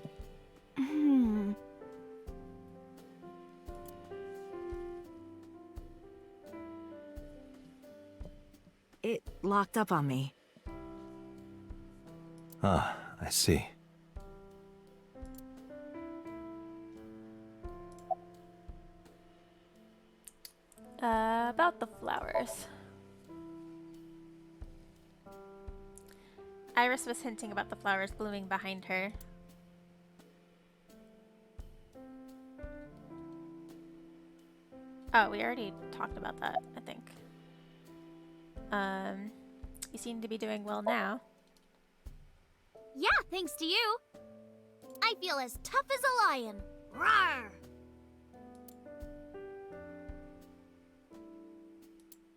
it locked up on me. Ah, I see. About the flowers. Iris was hinting about the flowers blooming behind her. Oh, we already talked about that, I think. You seem to be doing well now. Yeah, thanks to you. I feel as tough as a lion. Rawr!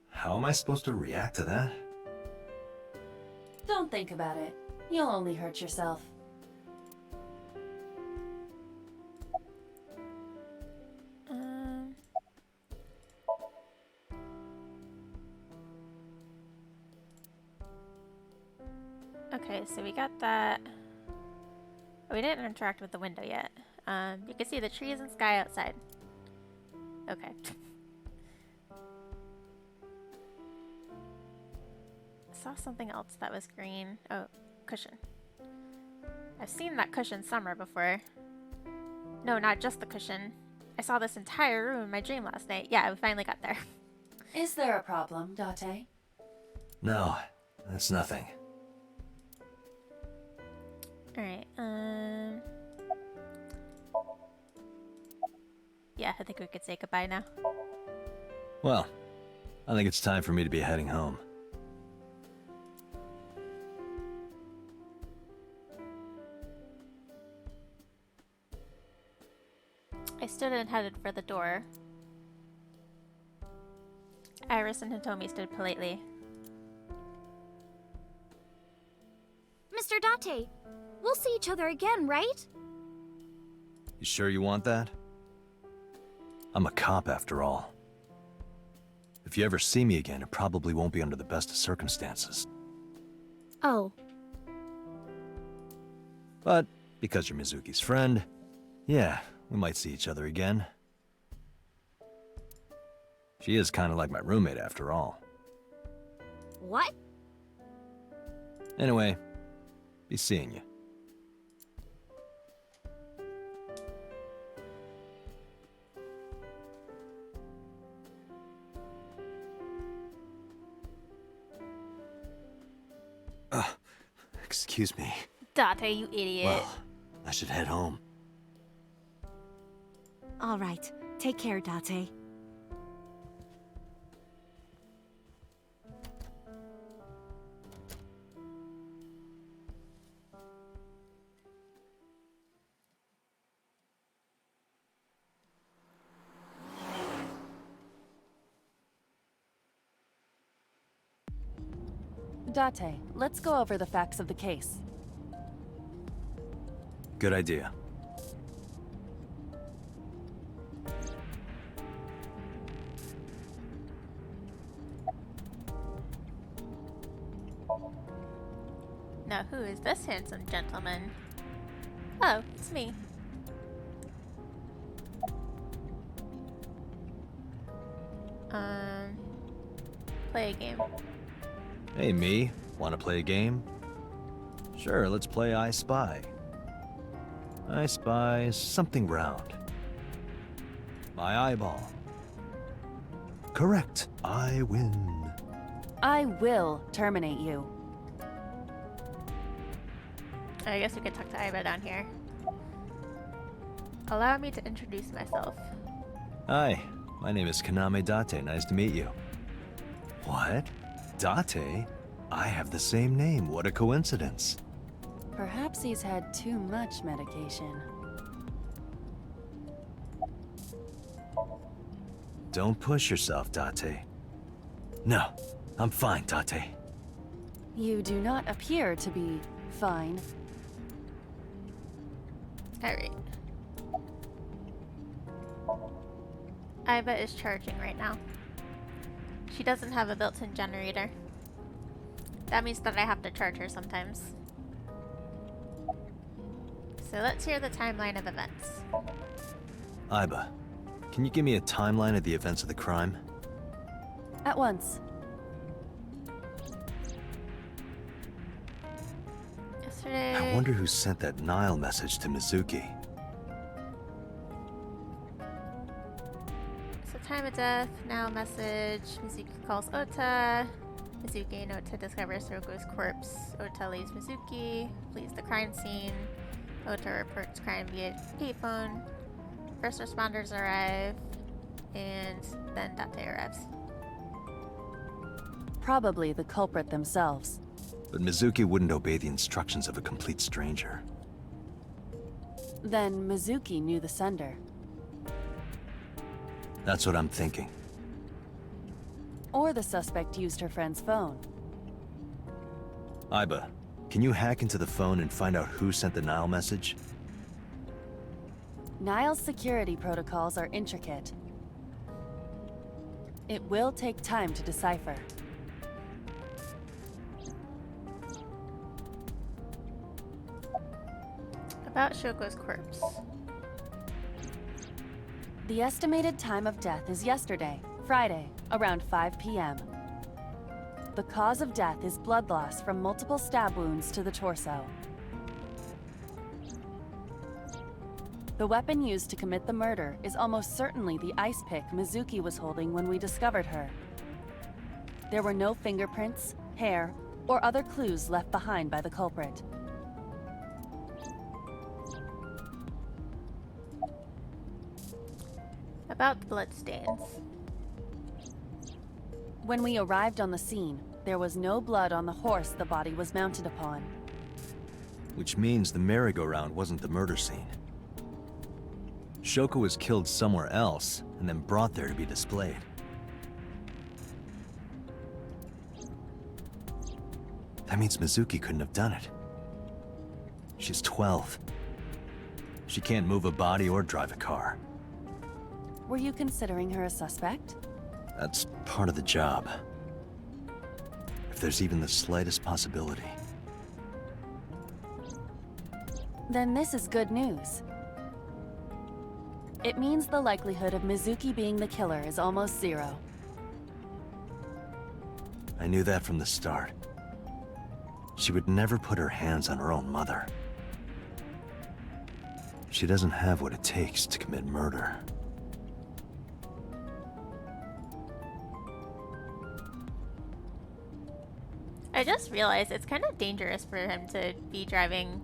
How am I supposed to react to that? Don't think about it. You'll only hurt yourself. Okay, so we got that. Oh, we didn't interact with the window yet. You can see the trees and sky outside. Okay. Saw something else that was green. Oh, cushion. I've seen that cushion somewhere before. No, not just the cushion. I saw this entire room in my dream last night. Yeah, we finally got there. Is there a problem, Date? No, that's nothing. Alright, yeah, I think we could say goodbye now. Well, I think it's time for me to be heading home. I stood and headed for the door. Iris and Hitomi stood politely. Mr. Date, we'll see each other again, right? You sure you want that? I'm a cop after all. If you ever see me again, it probably won't be under the best of circumstances. Oh. But because you're Mizuki's friend, yeah, we might see each other again. She is kind of like my roommate after all. What? Anyway, be seeing you. Excuse me. Date, you idiot. Well, I should head home. All right, take care, Date. Date, let's go over the facts of the case. Good idea. Now who is this handsome gentleman? Oh, it's me. Play a game. Hey, me. Want to play a game? Sure, let's play I Spy. I spy something round. My eyeball. Correct. I win. I will terminate you. I guess we could talk to Iba down here. Allow me to introduce myself. Hi, my name is Kaname Date. Nice to meet you. What? Date? I have the same name. What a coincidence. Perhaps he's had too much medication. Don't push yourself, Date. No, I'm fine, Date. You do not appear to be fine. Alright. Iba is charging right now. She doesn't have a built-in generator. That means that I have to charge her sometimes. So let's hear the timeline of events. Iba, can you give me a timeline of the events of the crime? At once. Yesterday... I wonder who sent that Nile message to Mizuki. So time of death, now message. Mizuki calls Ota. Mizuki and Ota discovers Hiroko's corpse. Ota leaves Mizuki, flees the crime scene. Ota reports crime via payphone. First responders arrive, and then Date arrives. Probably the culprit themselves. But Mizuki wouldn't obey the instructions of a complete stranger. Then Mizuki knew the sender. That's what I'm thinking. Or the suspect used her friend's phone. Iba, can you hack into the phone and find out who sent the Nile message? Nile's security protocols are intricate. It will take time to decipher. About Shoko's corpse. The estimated time of death is yesterday, Friday, around 5 p.m. The cause of death is blood loss from multiple stab wounds to the torso. The weapon used to commit the murder is almost certainly the ice pick Mizuki was holding when we discovered her. There were no fingerprints, hair, or other clues left behind by the culprit. About the bloodstains. When we arrived on the scene, there was no blood on the horse the body was mounted upon. Which means the merry-go-round wasn't the murder scene. Shoko was killed somewhere else, and then brought there to be displayed. That means Mizuki couldn't have done it. She's 12. She can't move a body or drive a car. Were you considering her a suspect? That's part of the job. If there's even the slightest possibility. Then this is good news. It means the likelihood of Mizuki being the killer is almost zero. I knew that from the start. She would never put her hands on her own mother. She doesn't have what it takes to commit murder. I just realized it's kind of dangerous for him to be driving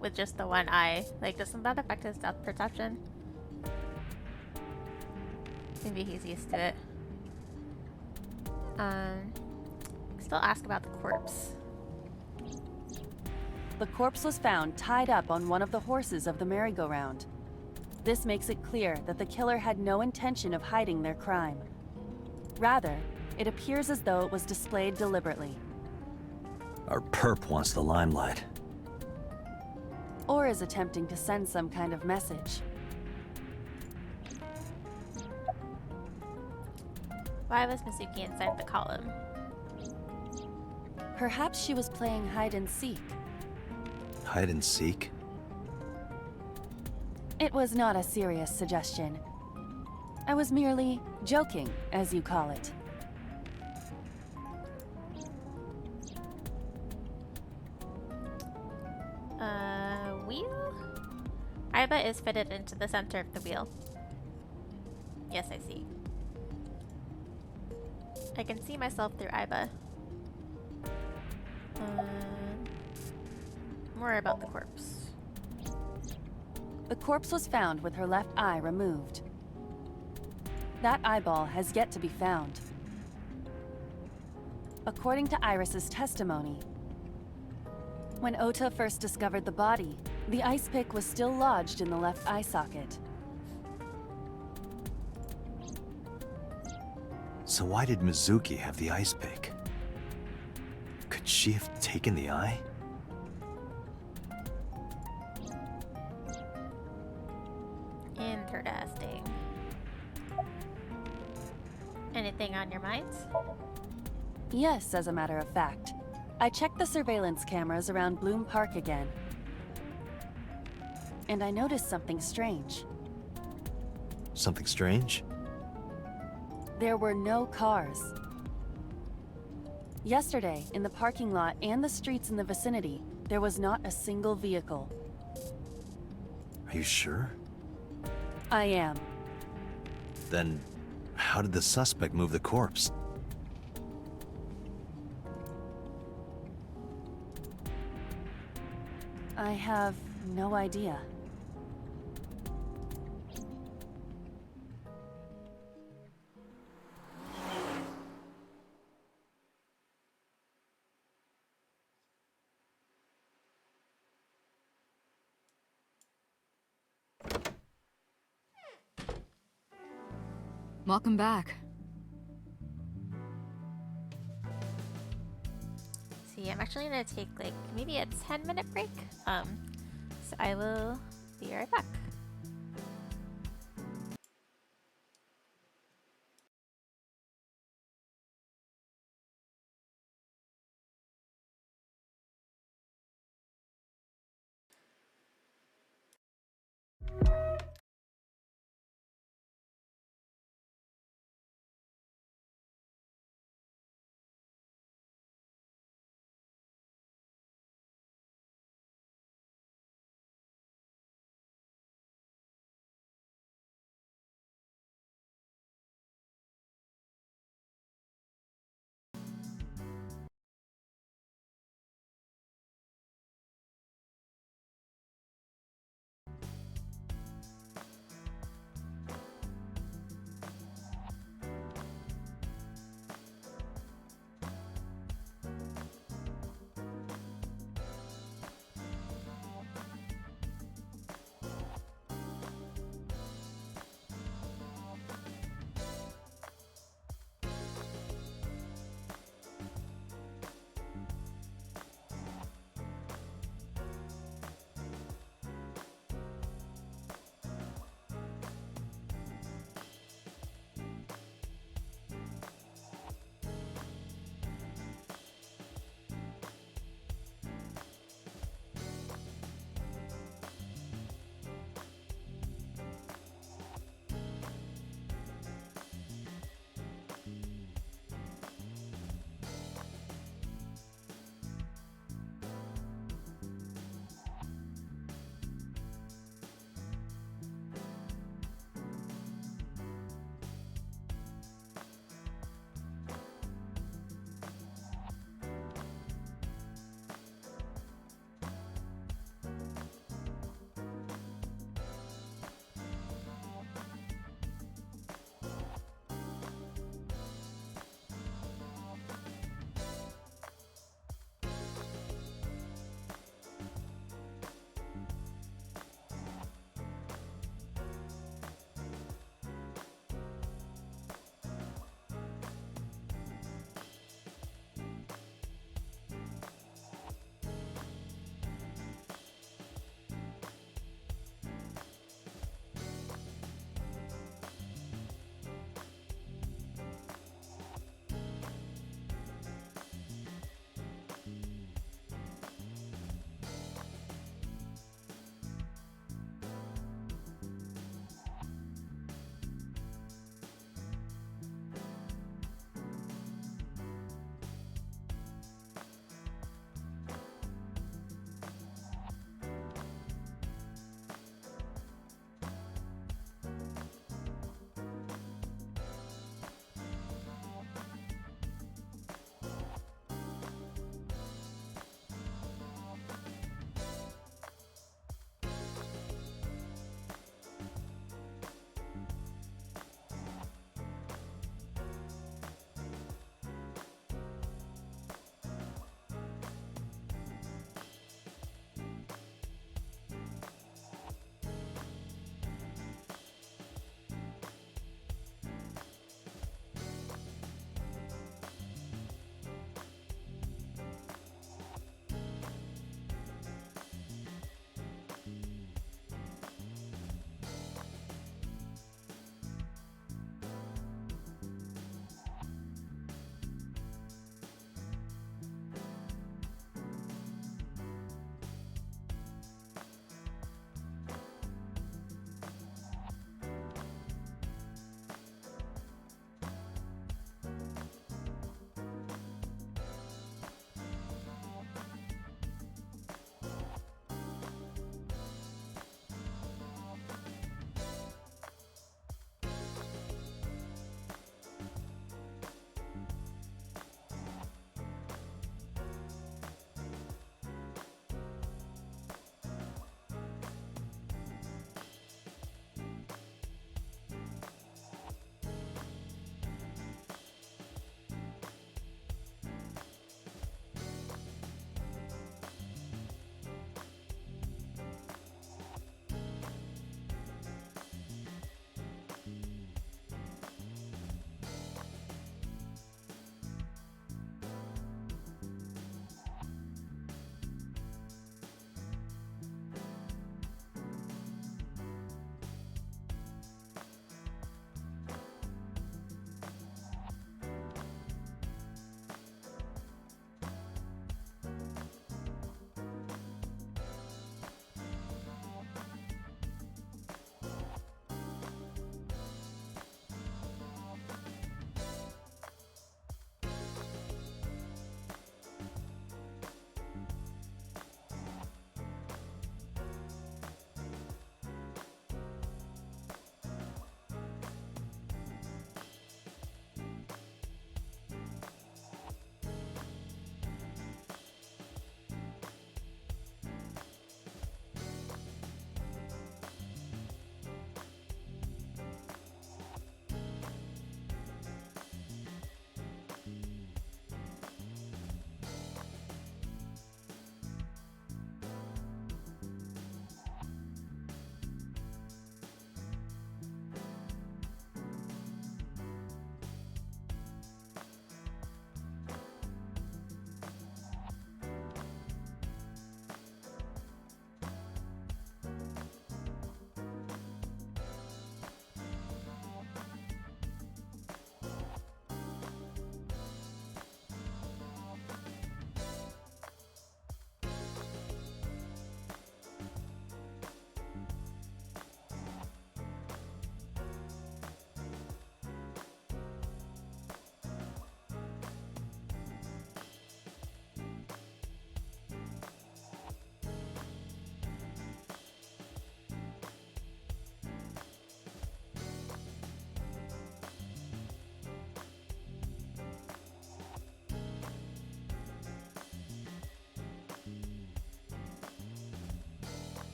with just the one eye. Like, doesn't that affect his depth perception? Maybe he's used to it. Still ask about the corpse. The corpse was found tied up on one of the horses of the merry-go-round. This makes it clear that the killer had no intention of hiding their crime. Rather, it appears as though it was displayed deliberately. Our perp wants the limelight. Or is attempting to send some kind of message. Why was Mizuki inside the column? Perhaps she was playing hide and seek. Hide and seek? It was not a serious suggestion. I was merely joking, as you call it. Iba is fitted into the center of the wheel. Yes, I see. I can see myself through Iba. More about the corpse. The corpse was found with her left eye removed. That eyeball has yet to be found. According to Iris's testimony, when Ota first discovered the body, the ice pick was still lodged in the left eye socket. So why did Mizuki have the ice pick? Could she have taken the eye? Interesting. Anything on your minds? Yes, as a matter of fact. I checked the surveillance cameras around Bloom Park again. And I noticed something strange. Something strange? There were no cars. Yesterday, in the parking lot and the streets in the vicinity, there was not a single vehicle. Are you sure? I am. Then, how did the suspect move the corpse? I have no idea. Welcome back. See, I'm actually gonna take like maybe a 10-minute break. So I will be right back.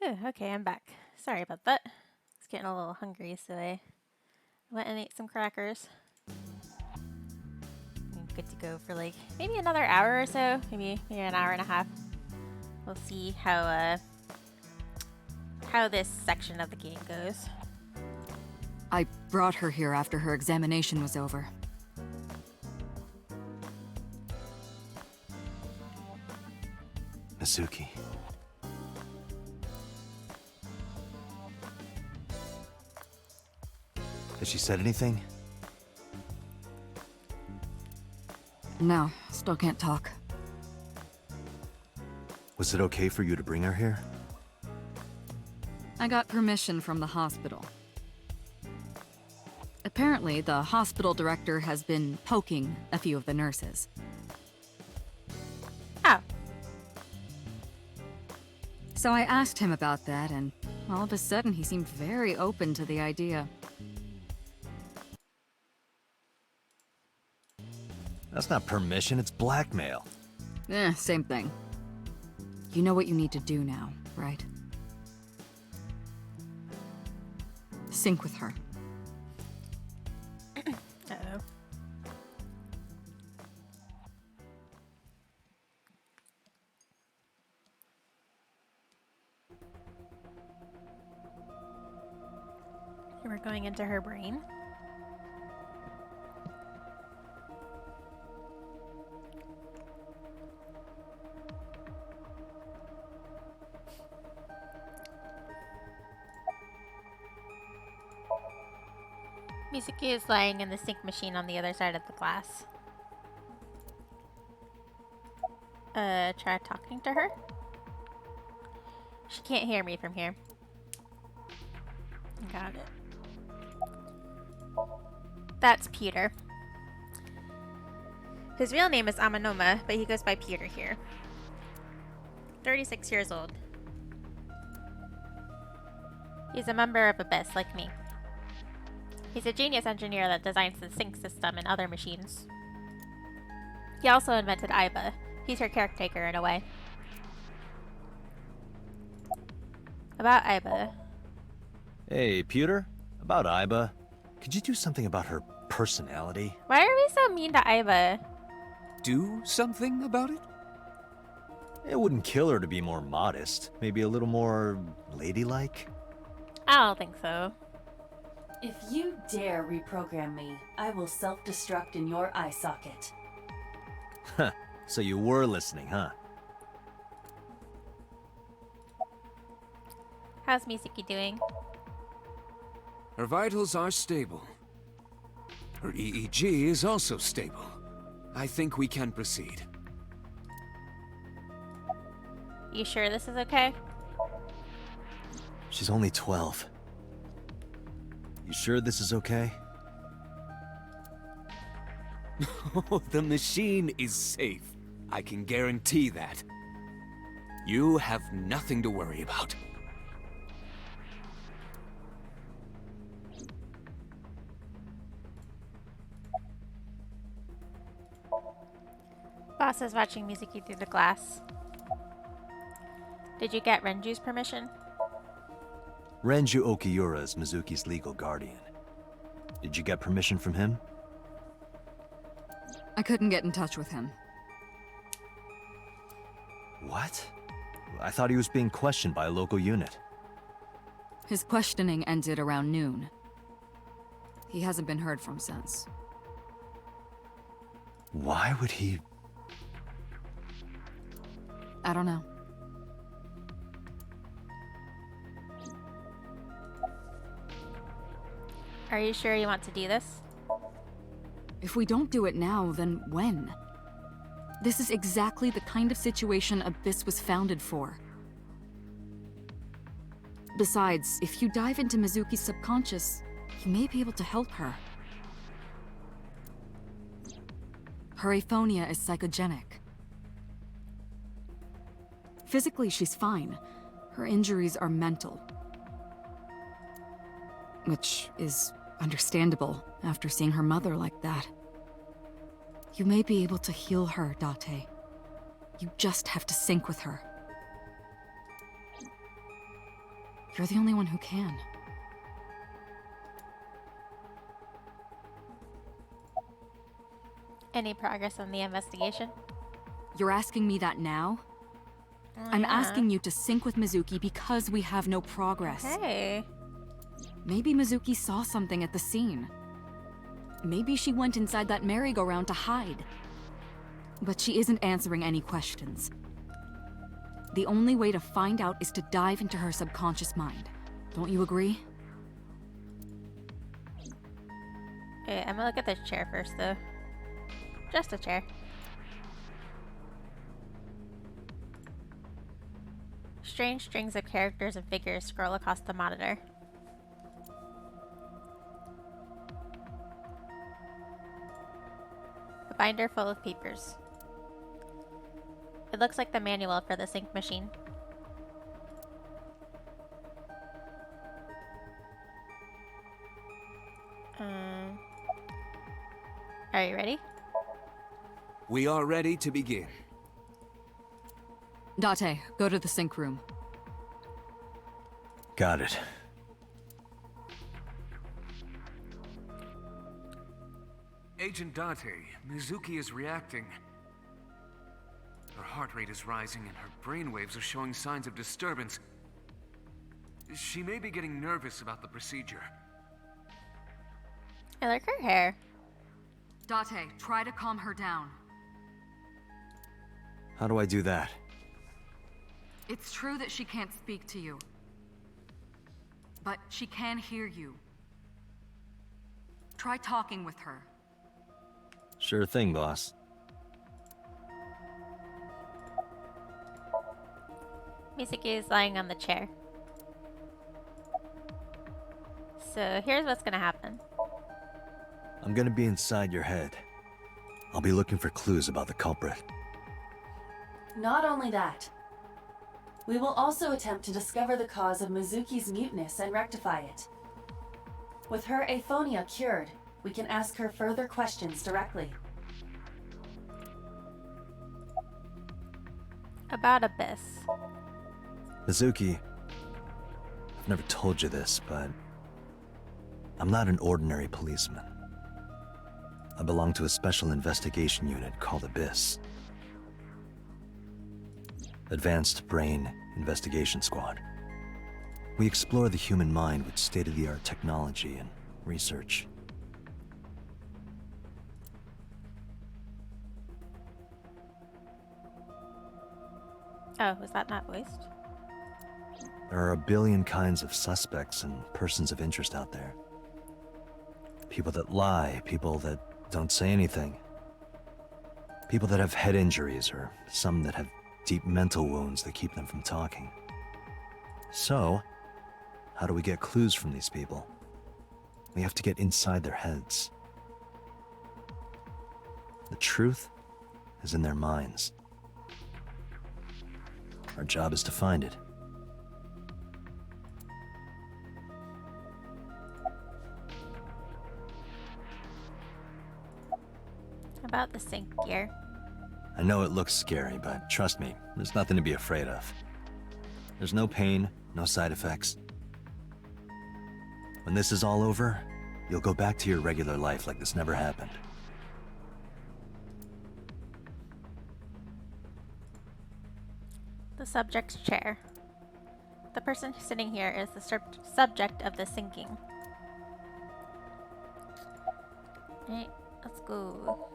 Okay, I'm back. Sorry about that. I was getting a little hungry, so I went and ate some crackers. I'm good to go for like maybe another hour or so, maybe an hour and a half. We'll see how this section of the game goes. I brought her here after her examination was over. Mizuki. Has she said anything? No, still can't talk. Was it okay for you to bring her here? I got permission from the hospital. Apparently, the hospital director has been poking a few of the nurses. Oh. So I asked him about that, and all of a sudden he seemed very open to the idea. That's not permission, it's blackmail. Same thing. You know what you need to do now, right? Sync with her. Uh-oh. We're going into her brain. Mizuki is lying in the sync machine on the other side of the glass. Try talking to her? She can't hear me from here. Got it. That's Peter. His real name is Amanoma, but he goes by Peter here. 36 years old. He's a member of Abyss, like me. He's a genius engineer that designs the sync system and other machines. He also invented Aiba. He's her caretaker in a way. About Aiba. Hey, Peter? About Aiba, could you do something about her personality? Why are we so mean to Aiba? Do something about it? It wouldn't kill her to be more modest. Maybe a little more ladylike? I don't think so. If you dare reprogram me, I will self-destruct in your eye socket. Huh. So you were listening, huh? How's Mizuki doing? Her vitals are stable. Her EEG is also stable. I think we can proceed. You sure this is okay? She's only 12. You sure this is okay? The machine is safe. I can guarantee that. You have nothing to worry about. Boss is watching Mizuki through the glass. Did you get Renju's permission? Renju Okiura is Mizuki's legal guardian. Did you get permission from him? I couldn't get in touch with him. What? I thought he was being questioned by a local unit. His questioning ended around noon. He hasn't been heard from since. Why would he... I don't know. Are you sure you want to do this? If we don't do it now, then when? This is exactly the kind of situation Abyss was founded for. Besides, if you dive into Mizuki's subconscious, you may be able to help her. Her aphonia is psychogenic. Physically, she's fine. Her injuries are mental. Which is understandable after seeing her mother like that. You may be able to heal her, Date. You just have to sync with her. You're the only one who can. Any progress on the investigation? You're asking me that now? I'm asking you to sync with Mizuki because we have no progress. Hey. Maybe Mizuki saw something at the scene. Maybe she went inside that merry-go-round to hide. But she isn't answering any questions. The only way to find out is to dive into her subconscious mind. Don't you agree? Okay, I'm gonna look at this chair first, though. Just a chair. Strange strings of characters and figures scroll across the monitor. A binder full of papers. It looks like the manual for the sync machine. Are you ready? We are ready to begin. Date, go to the sync room. Got it. Agent Date, Mizuki is reacting. Her heart rate is rising and her brainwaves are showing signs of disturbance. She may be getting nervous about the procedure. I like her hair. Date, try to calm her down. How do I do that? It's true that she can't speak to you. But she can hear you. Try talking with her. Sure thing, boss. Mizuki is lying on the chair. So here's what's gonna happen. I'm gonna be inside your head. I'll be looking for clues about the culprit. Not only that, we will also attempt to discover the cause of Mizuki's muteness and rectify it. With her aphonia cured, we can ask her further questions directly. About Abyss. Mizuki, I've never told you this, but I'm not an ordinary policeman. I belong to a special investigation unit called Abyss. Advanced Brain Investigation Squad. We explore the human mind with state-of-the-art technology and research. Oh, was that not voiced? There are a billion kinds of suspects and persons of interest out there. People that lie, people that don't say anything. People that have head injuries, or some that have deep mental wounds that keep them from talking. So, how do we get clues from these people? We have to get inside their heads. The truth is in their minds. Our job is to find it. About the sync gear. I know it looks scary, but trust me, there's nothing to be afraid of. There's no pain, no side effects. When this is all over, you'll go back to your regular life like this never happened. The subject's chair. The person sitting here is the subject of the syncing. Alright, let's go.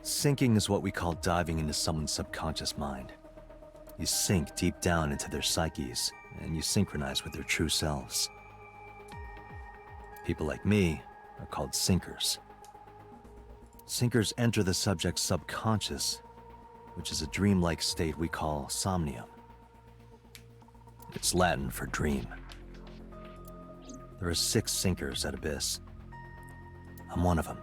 Syncing is what we call diving into someone's subconscious mind. You sink deep down into their psyches, and you synchronize with their true selves. People like me are called sinkers. Sinkers enter the subject's subconscious, which is a dreamlike state we call somnium. It's Latin for dream. There are 6 sinkers at Abyss. I'm one of them.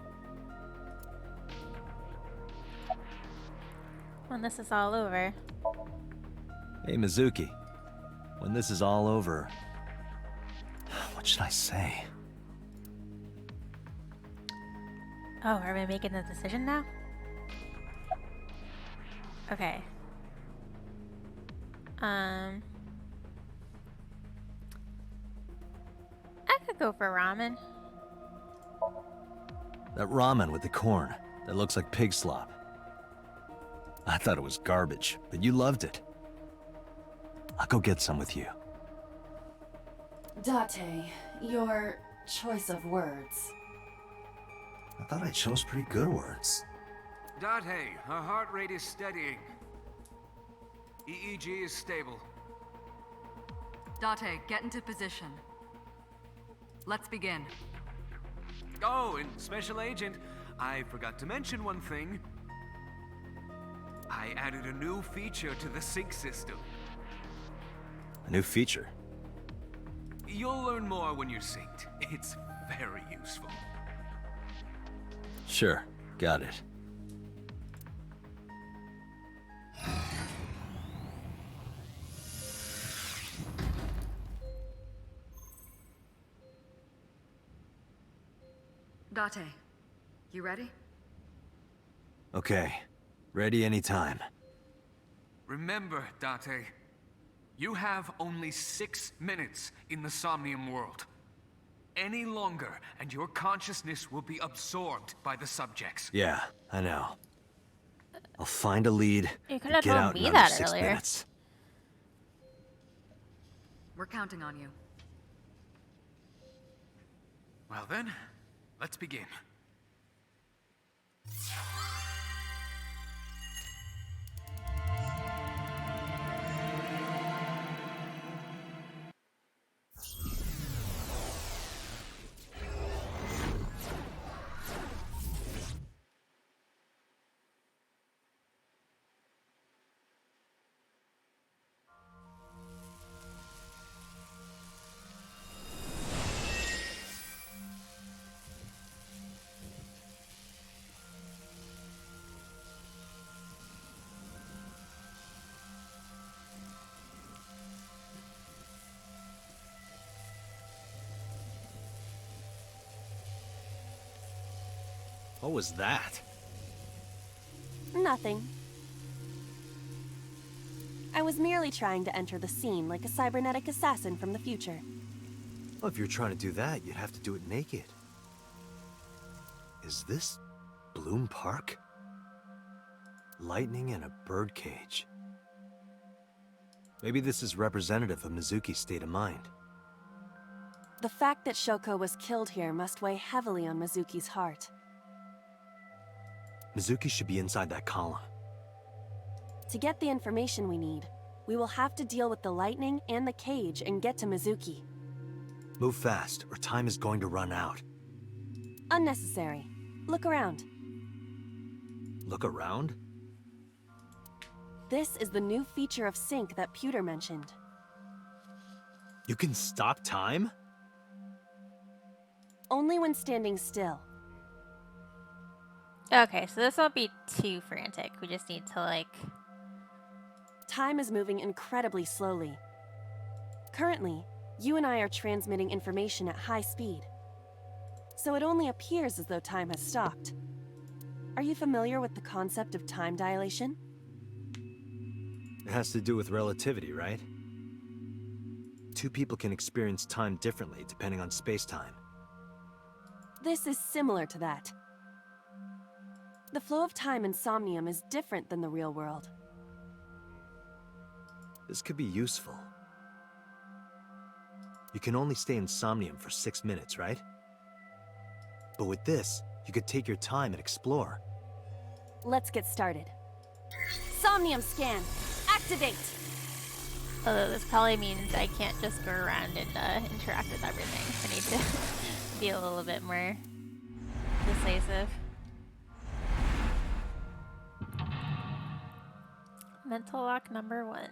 When this is all over. Hey, Mizuki. When this is all over, what should I say? Oh, are we making the decision now? Okay. could go for ramen. That ramen with the corn, that looks like pig slop. I thought it was garbage, but you loved it. I'll go get some with you. Date, your choice of words. I thought I chose pretty good words. Date, her heart rate is steadying. EEG is stable. Date, get into position. Let's begin. Oh, and Special Agent, I forgot to mention one thing. I added a new feature to the sync system. A new feature. You'll learn more when you're synced. It's very useful. Sure, got it. Date, you ready? Okay, ready anytime. Remember, Date, you have only 6 minutes in the Somnium world. Any longer, and your consciousness will be absorbed by the subjects. Yeah, I know. I'll find a lead You could and have get told out me in under that 6 earlier. minutes. We're counting on you. Well then, let's begin. What was that? Nothing. I was merely trying to enter the scene like a cybernetic assassin from the future. Well, if you're trying to do that, you'd have to do it naked. Is this Bloom Park? Lightning in a birdcage. Maybe this is representative of Mizuki's state of mind. The fact that Shoko was killed here must weigh heavily on Mizuki's heart. Mizuki should be inside that column. To get the information we need, we will have to deal with the lightning and the cage and get to Mizuki. Move fast, or time is going to run out. Unnecessary. Look around. Look around? This is the new feature of Sync that Pewter mentioned. You can stop time? Only when standing still. Okay, so this won't be too frantic. We just need to, like... Time is moving incredibly slowly. Currently, you and I are transmitting information at high speed. So it only appears as though time has stopped. Are you familiar with the concept of time dilation? It has to do with relativity, right? Two people can experience time differently depending on space-time. This is similar to that. The flow of time in Somnium is different than the real world. This could be useful. You can only stay in Somnium for 6 minutes, right? But with this, you could take your time and explore. Let's get started. Somnium scan! Activate! Although this probably means I can't just go around and interact with everything. I need to be a little bit more decisive. Mental lock number 1.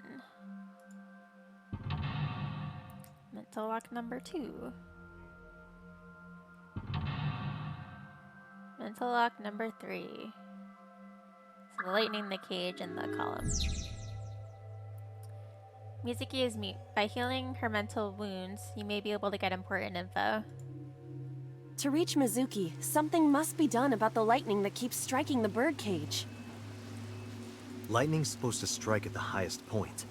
Mental lock number 2. Mental lock number 3. So the lightning, the cage, and the column. Mizuki is mute. By healing her mental wounds, you may be able to get important info. To reach Mizuki, something must be done about the lightning that keeps striking the birdcage. Lightning's supposed to strike at the highest point.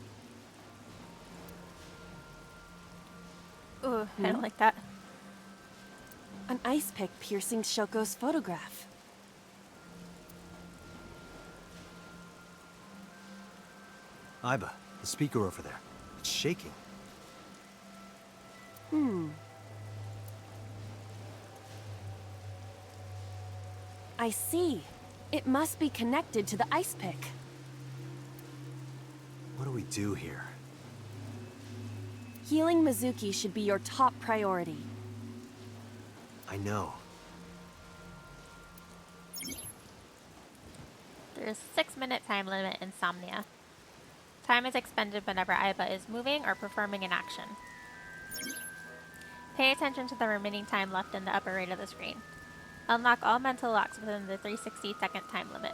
Ooh, I don't like that. An ice pick piercing Shoko's photograph. Aiba, the speaker over there. It's shaking. I see. It must be connected to the ice pick. What do we do here? Healing Mizuki should be your top priority. I know. There's a 6-minute time limit in Somnia. Time is expended whenever Aiba is moving or performing an action. Pay attention to the remaining time left in the upper right of the screen. Unlock all mental locks within the 360-second time limit.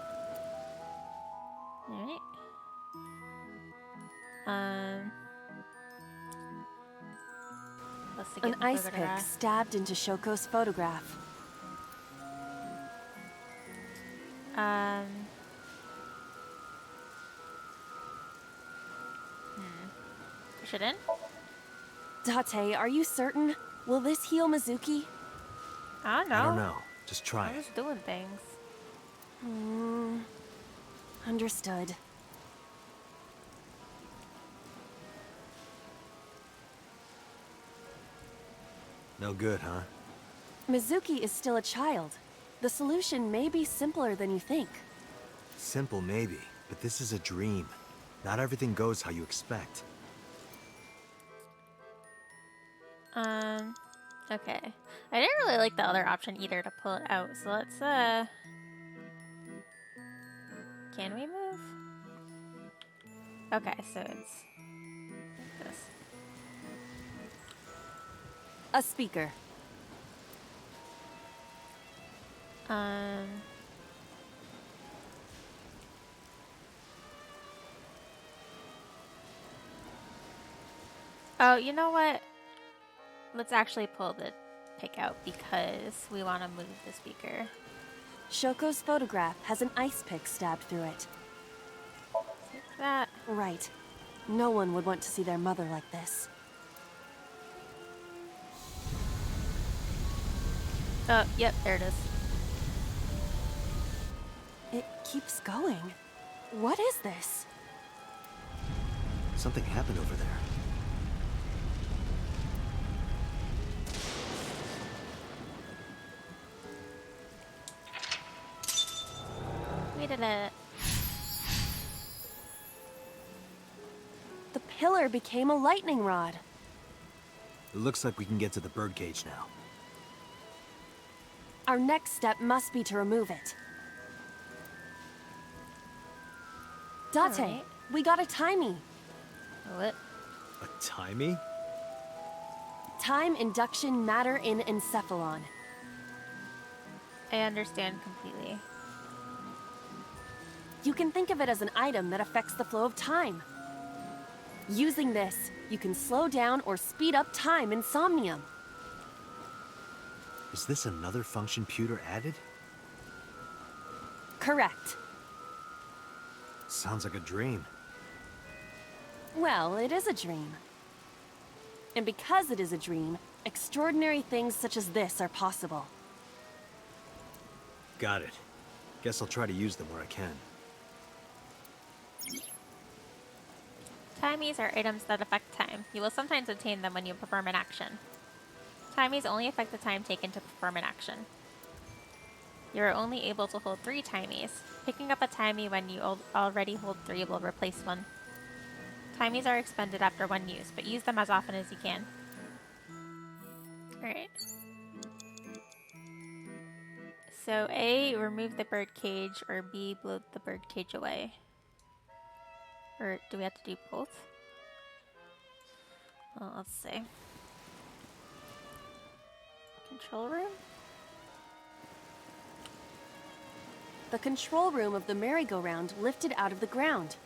Alright. Let's see, An get the ice pick photograph. stabbed into Shoko's photograph. Push it in? Date, are you certain? Will this heal Mizuki? I don't know. I don't know. Just try I'm it. just doing things. Understood. No good, huh? Mizuki is still a child. The solution may be simpler than you think. Simple, maybe. But this is a dream. Not everything goes how you expect. Okay. I didn't really like the other option either to pull it out, so let's, Can we move? Okay, so it's this. A speaker. Oh, you know what? Let's actually pull the pick out because we want to move the speaker. Shoko's photograph has an ice pick stabbed through it. Take that. Right. No one would want to see their mother like this. Oh, yep, there it is. It keeps going. What is this? Something happened over there. We did it. The pillar became a lightning rod. It looks like we can get to the birdcage now. Our next step must be to remove it. Date, Alright. we got a timey. What? A timey? Time induction matter in encephalon. I understand completely. You can think of it as an item that affects the flow of time. Using this, you can slow down or speed up time in Somnium. Is this another function Pewter added? Correct. Sounds like a dream. Well, it is a dream. And because it is a dream, extraordinary things such as this are possible. Got it. Guess I'll try to use them where I can. Timies are items that affect time. You will sometimes obtain them when you perform an action. Timies only affect the time taken to perform an action. You are only able to hold 3 timies. Picking up a timie when you already hold 3 will replace one. Timies are expended after one use, but use them as often as you can. Alright. So A, remove the bird cage, or B, blow the bird cage away. Or do we have to do both? Well, let's see. Control room? The control room of the merry-go-round lifted out of the ground.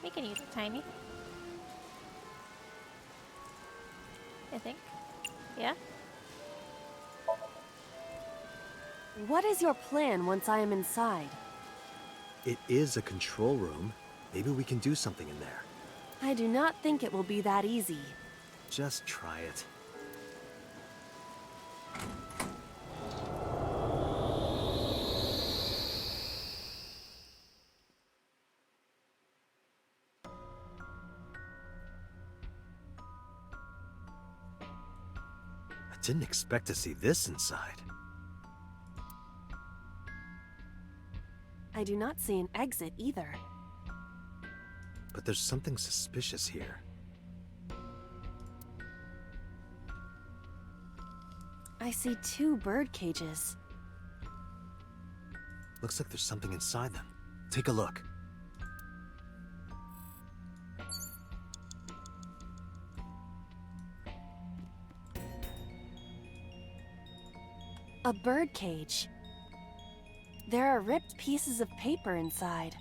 We can use a timey. I think. Yeah? What is your plan once I am inside? It is a control room. Maybe we can do something in there. I do not think it will be that easy. Just try it. I didn't expect to see this inside. I do not see an exit either. But there's something suspicious here. I see 2 bird cages. Looks like there's something inside them. Take a look. A bird cage. There are ripped pieces of paper inside.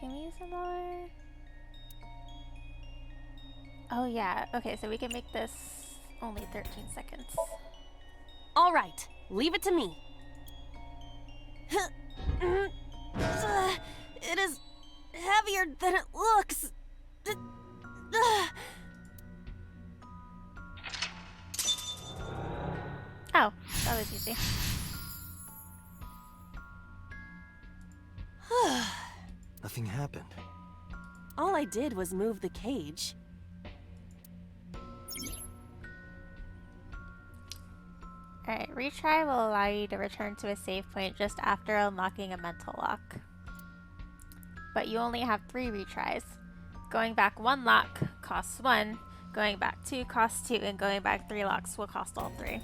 Can we use some more? Oh yeah, okay, so we can make this only 13 seconds. All right, leave it to me. It is heavier than it looks. Oh, that was easy. Nothing happened. All I did was move the cage. Alright, retry will allow you to return to a save point just after unlocking a mental lock. But you only have 3 retries. Going back 1 lock costs 1, going back 2 costs 2, and going back 3 locks will cost all 3.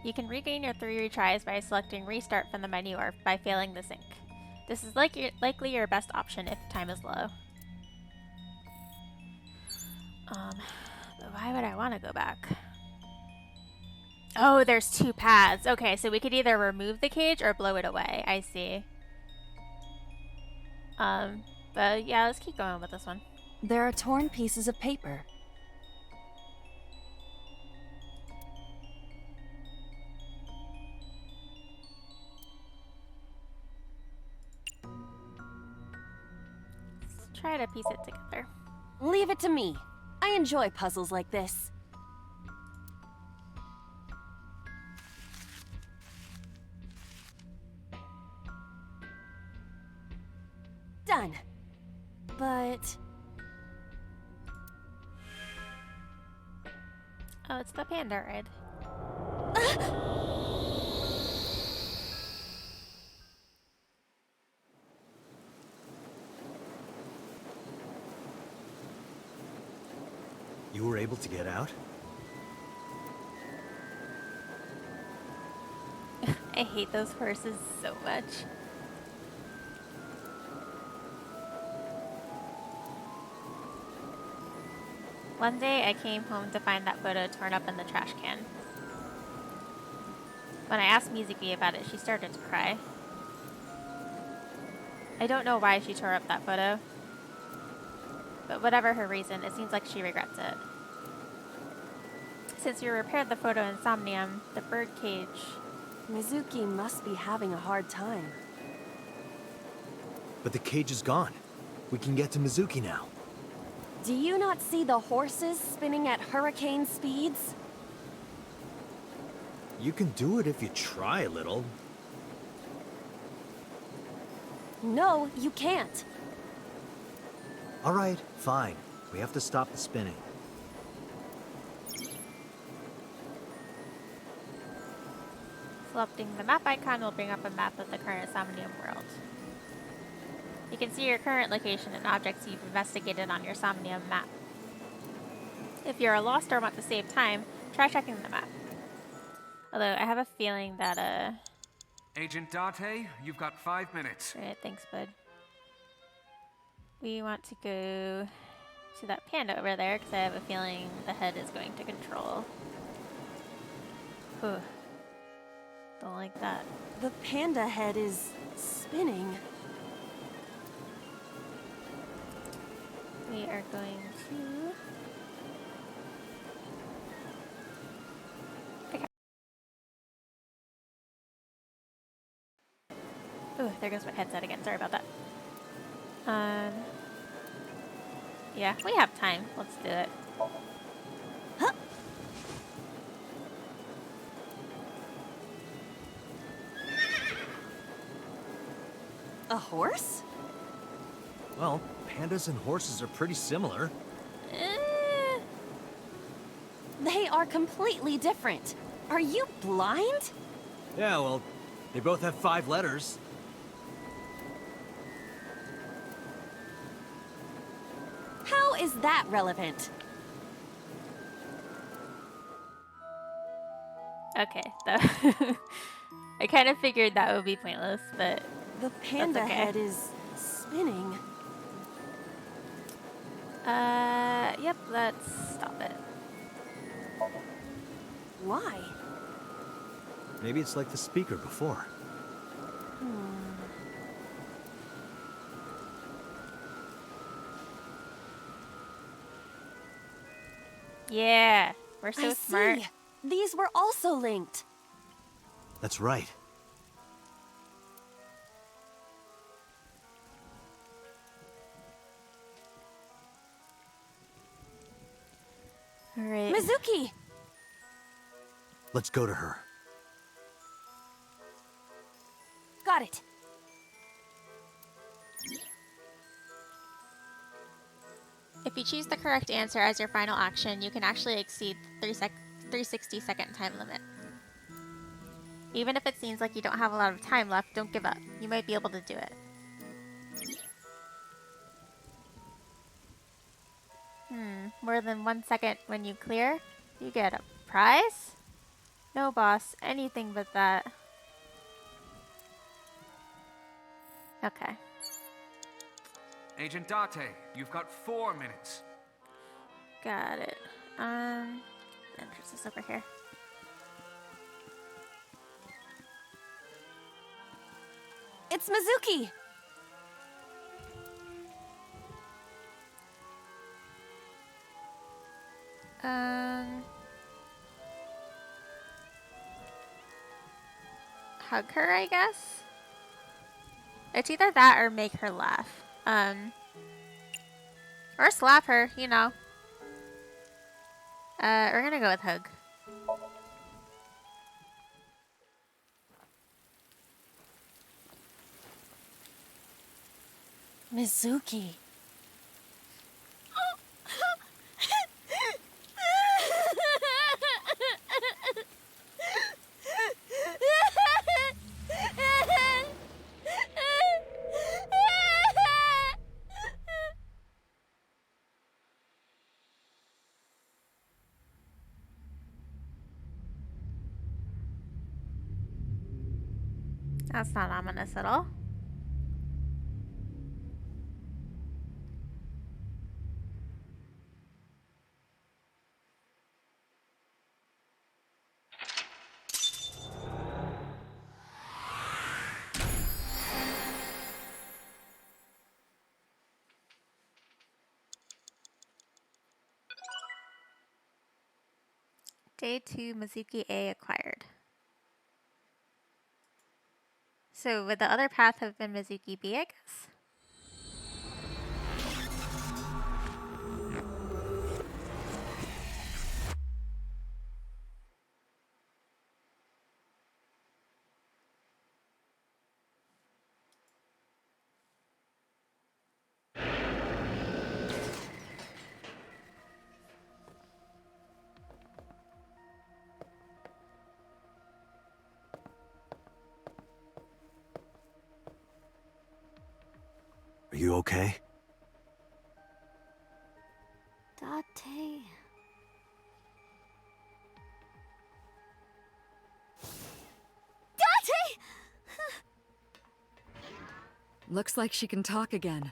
You can regain your 3 retries by selecting Restart from the menu or by failing the sync. This is likely your best option if time is low. But why would I want to go back? Oh, there's 2 paths. Okay, so we could either remove the cage or blow it away. I see. But yeah, let's keep going with this one. There are torn pieces of paper. Let's try to piece it together. Leave it to me. I enjoy puzzles like this. Done. But... Oh, it's the panda ride. You were able to get out? I hate those horses so much. One day I came home to find that photo torn up in the trash can. When I asked Mizuki about it, she started to cry. I don't know why she tore up that photo, but whatever her reason, it seems like she regrets it. Since you repaired the photo in Somnium, the bird cage... Mizuki must be having a hard time. But the cage is gone. We can get to Mizuki now. Do you not see the horses spinning at hurricane speeds? You can do it if you try a little. No, you can't. All right, fine. We have to stop the spinning. Selecting the map icon will bring up a map of the current Somnium world. You can see your current location and objects you've investigated on your Somnium map. If you are lost or want to save time, try checking the map. Although I have a feeling that Agent Date, you've got 5 minutes. Alright, thanks, bud. We want to go to that panda over there because I have a feeling the head is going to control. Whew. Don't like that. The panda head is spinning. we are going to... Okay. Ooh, there goes my headset again. Sorry about that. Yeah, we have time. Let's do it. Huh? A horse? Well, pandas and horses are pretty similar. They are completely different. Are you blind? Yeah, well, they both have 5 letters. How is that relevant? Okay, I kind of figured that would be pointless, but The panda okay. head is spinning. Yep, let's stop it. Why? Maybe it's like the speaker before. Yeah, we're so I smart. see. These were also linked. That's right. All right. Mizuki! Let's go to her. Got it. If you choose the correct answer as your final action, you can actually exceed the 360-second time limit. Even if it seems like you don't have a lot of time left, don't give up. You might be able to do it. More than 1 second when you clear, you get a prize? No, boss. Anything but that. Okay. Agent Date, you've got 4 minutes. Got it. Entrance is over here. It's Mizuki! Hug her, I guess? It's either that or make her laugh. Or slap her, you know. We're gonna go with hug. Mizuki. That's not ominous at all. Day 2, Mizuki A acquired. So would the other path have been Mizuki B, I guess? Are you okay? Date. Date! Looks like she can talk again.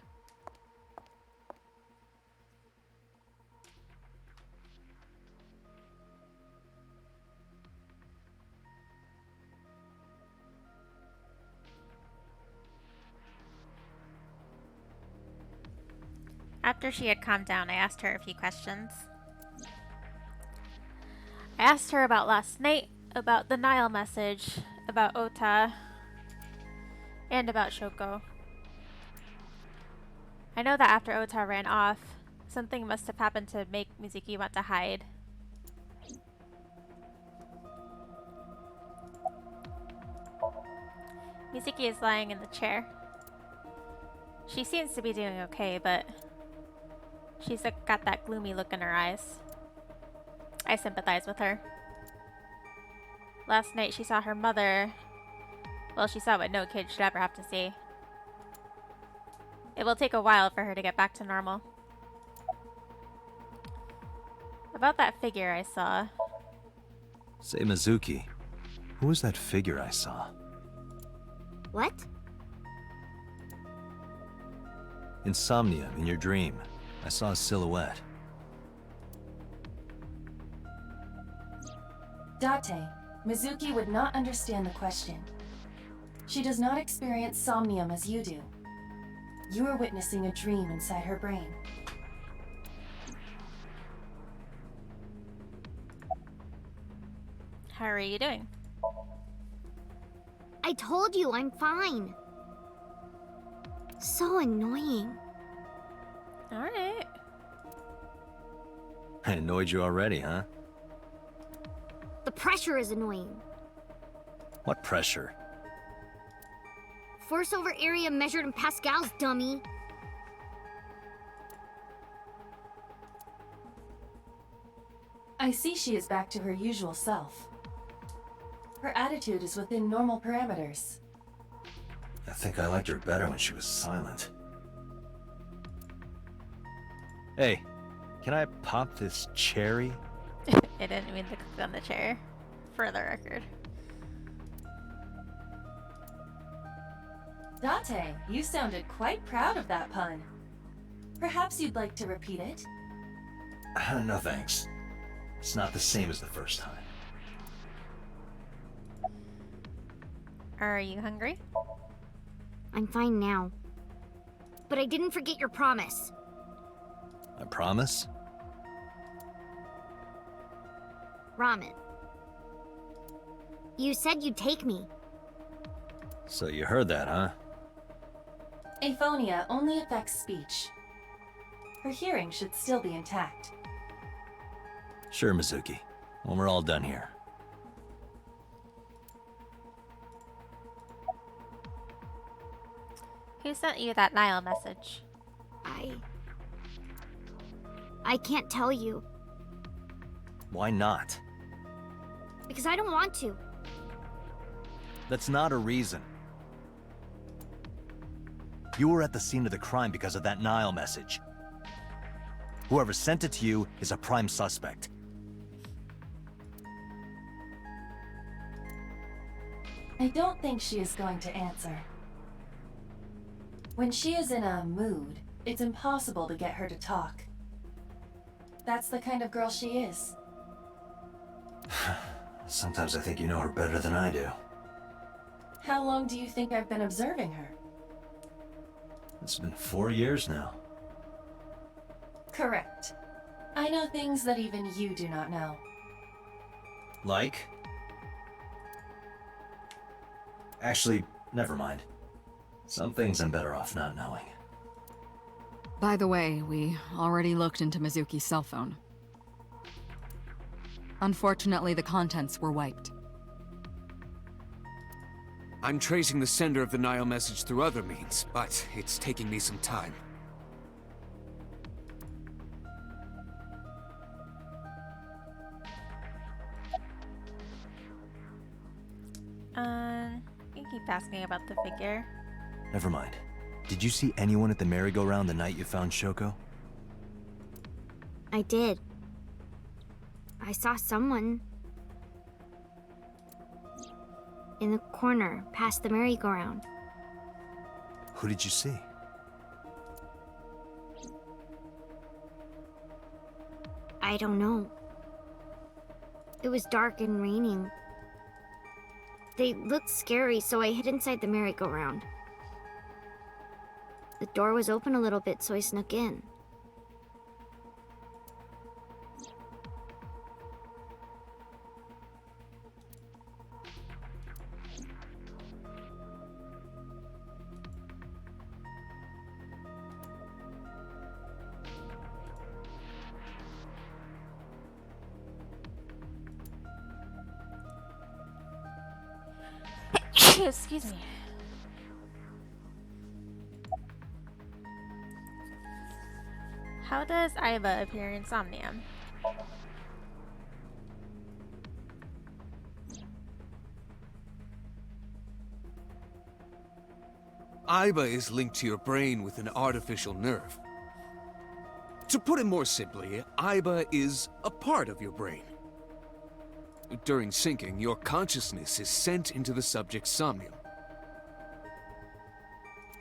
After she had calmed down, I asked her a few questions. I asked her about last night, about the Nile message, about Ota, and about Shoko. I know that after Ota ran off, something must have happened to make Mizuki want to hide. Mizuki is lying in the chair. She seems to be doing okay, but she's got that gloomy look in her eyes. I sympathize with her. Last night she saw her mother. Well, she saw what no kid should ever have to see. It will take a while for her to get back to normal. About that figure I saw. Say, Mizuki, who was that figure I saw? What? Insomnia, in your dream. I saw a silhouette. Date, Mizuki would not understand the question. She does not experience somnium as you do. You are witnessing a dream inside her brain. How are you doing? I told you I'm fine. So annoying. Alright. I annoyed you already, huh? The pressure is annoying. What pressure? Force over area measured in pascals, dummy. I see she is back to her usual self. Her attitude is within normal parameters. I think I liked her better when she was silent. Hey, can I pop this cherry? I didn't mean to click on the chair, for the record. Date, you sounded quite proud of that pun. Perhaps you'd like to repeat it? No thanks. It's not the same as the first time. Are you hungry? I'm fine now. But I didn't forget your promise. I promise? Ramen. You said you'd take me. So you heard that, huh? Aphonia only affects speech. Her hearing should still be intact. Sure, Mizuki. When we're all done here. Who sent you that Nile message? I can't tell you. Why not? Because I don't want to. That's not a reason. You were at the scene of the crime because of that Nile message. Whoever sent it to you is a prime suspect. I don't think she is going to answer. When she is in a mood, it's impossible to get her to talk. That's the kind of girl she is. Sometimes I think you know her better than I do. How long do you think I've been observing her? It's been 4 years now. Correct. I know things that even you do not know. Like? Actually, never mind. Some things I'm better off not knowing. By the way, we already looked into Mizuki's cell phone. Unfortunately, the contents were wiped. I'm tracing the sender of the Nile message through other means, but it's taking me some time. You keep asking about the figure. Never mind. Did you see anyone at the merry-go-round the night you found Shoko? I did. I saw someone in the corner past the merry-go-round. Who did you see? I don't know. It was dark and raining. They looked scary, so I hid inside the merry-go-round. The door was open a little bit, so I snuck in. excuse me. How does Iva appear in Somnium? Iba is linked to your brain with an artificial nerve. To put it more simply, Iba is a part of your brain. During syncing, your consciousness is sent into the subject's somnium.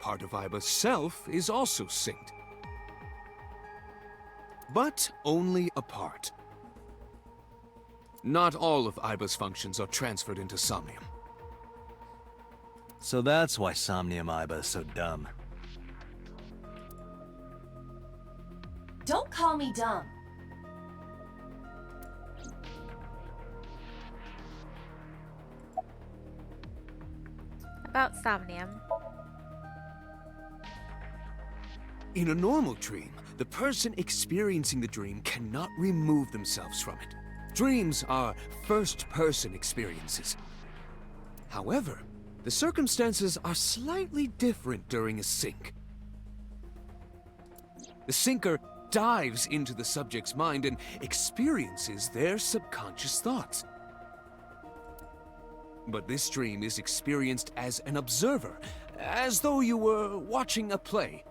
Part of Iba's self is also synced. But only a part. Not all of Iba's functions are transferred into Somnium. So that's why Somnium Iba is so dumb. Don't call me dumb. About Somnium. In a normal dream, the person experiencing the dream cannot remove themselves from it. Dreams are first-person experiences. However, the circumstances are slightly different during a sync. The syncer dives into the subject's mind and experiences their subconscious thoughts. But this dream is experienced as an observer, as though you were watching a play.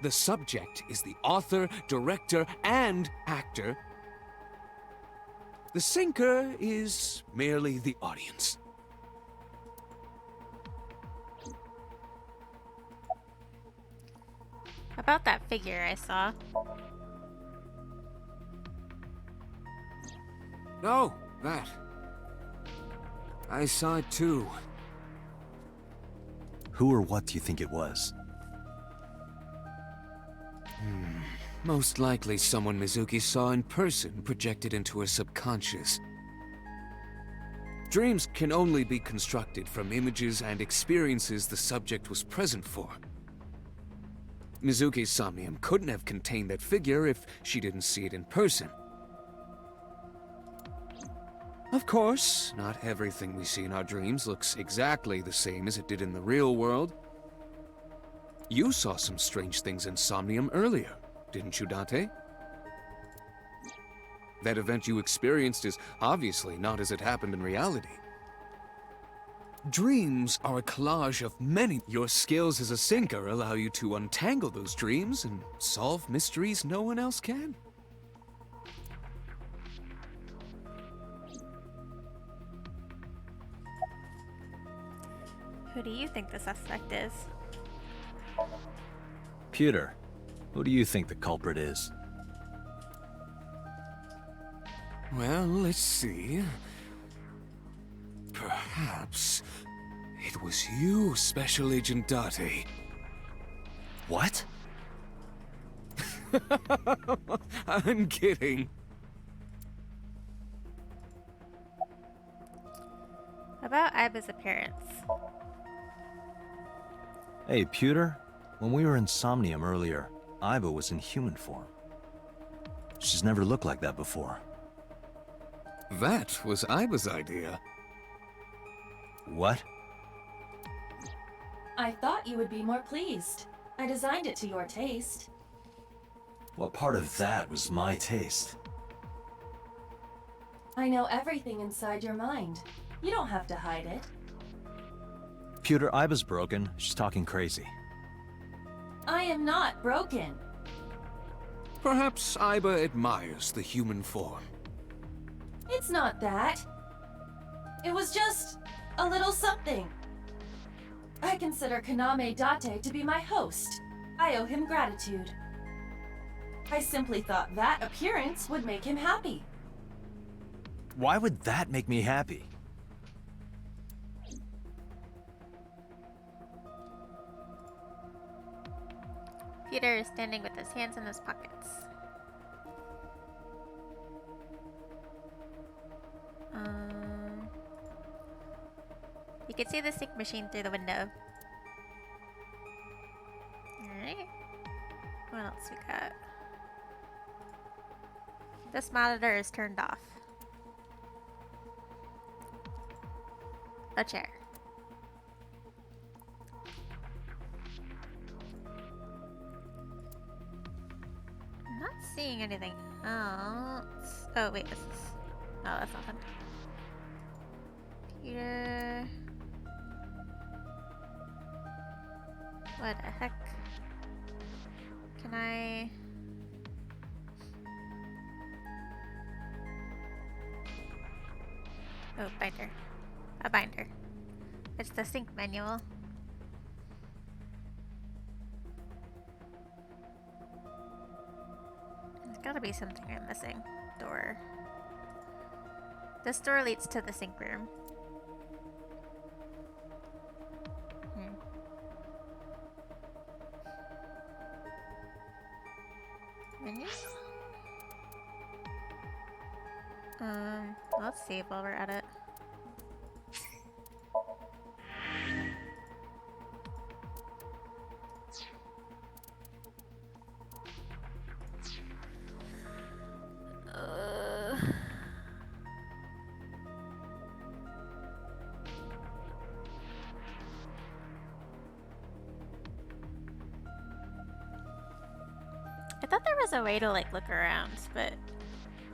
The subject is the author, director, and actor. The syncer is merely the audience. About that figure I saw. No, that. I saw it too. Who or what do you think it was? Most likely someone Mizuki saw in person projected into her subconscious. Dreams can only be constructed from images and experiences the subject was present for. Mizuki's somnium couldn't have contained that figure if she didn't see it in person. Of course, not everything we see in our dreams looks exactly the same as it did in the real world. You saw some strange things in Somnium earlier, didn't you, Date? That event you experienced is obviously not as it happened in reality. Dreams are a collage of many. Your skills as a syncer allow you to untangle those dreams and solve mysteries no one else can. Who do you think the suspect is? Pewter, who do you think the culprit is? Well, let's see. Perhaps it was you, Special Agent Date. What? I'm kidding. About Iba's appearance. Hey, Pewter, when we were in Somnium earlier, Iba was in human form. She's never looked like that before. That was Iba's idea. What? I thought you would be more pleased. I designed it to your taste. What part of that was my taste? I know everything inside your mind. You don't have to hide it. Pewter, Iba's broken. She's talking crazy. I am not broken. Perhaps Iba admires the human form. It's not that. It was just a little something. I consider Kaname Date to be my host. I owe him gratitude. I simply thought that appearance would make him happy. Why would that make me happy? Peter is standing with his hands in his pockets. You can see the sync machine through the window. Alright. What else we got? This monitor is turned off. a chair. I'm not seeing anything else. Oh, wait, this is... Oh, that's nothing. Computer... What the heck? Can I... Oh, binder. A binder. It's the sync manual. There's gotta be something I'm missing. Door. This door leads to the sync room. Menu? Let's save while we're at it. I thought there was a way to like look around, but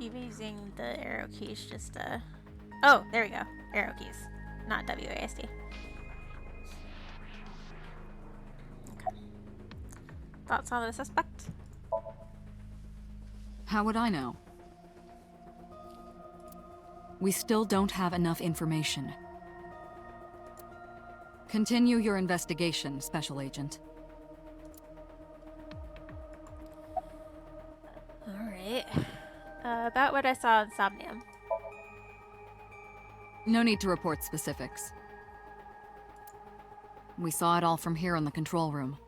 even using the arrow keys just oh, there we go. Arrow keys, not WASD. Okay. Thoughts on the suspect? How would I know? We still don't have enough information. Continue your investigation, Special Agent. Alright. About what I saw in Somnium. No need to report specifics. We saw it all from here in the control room.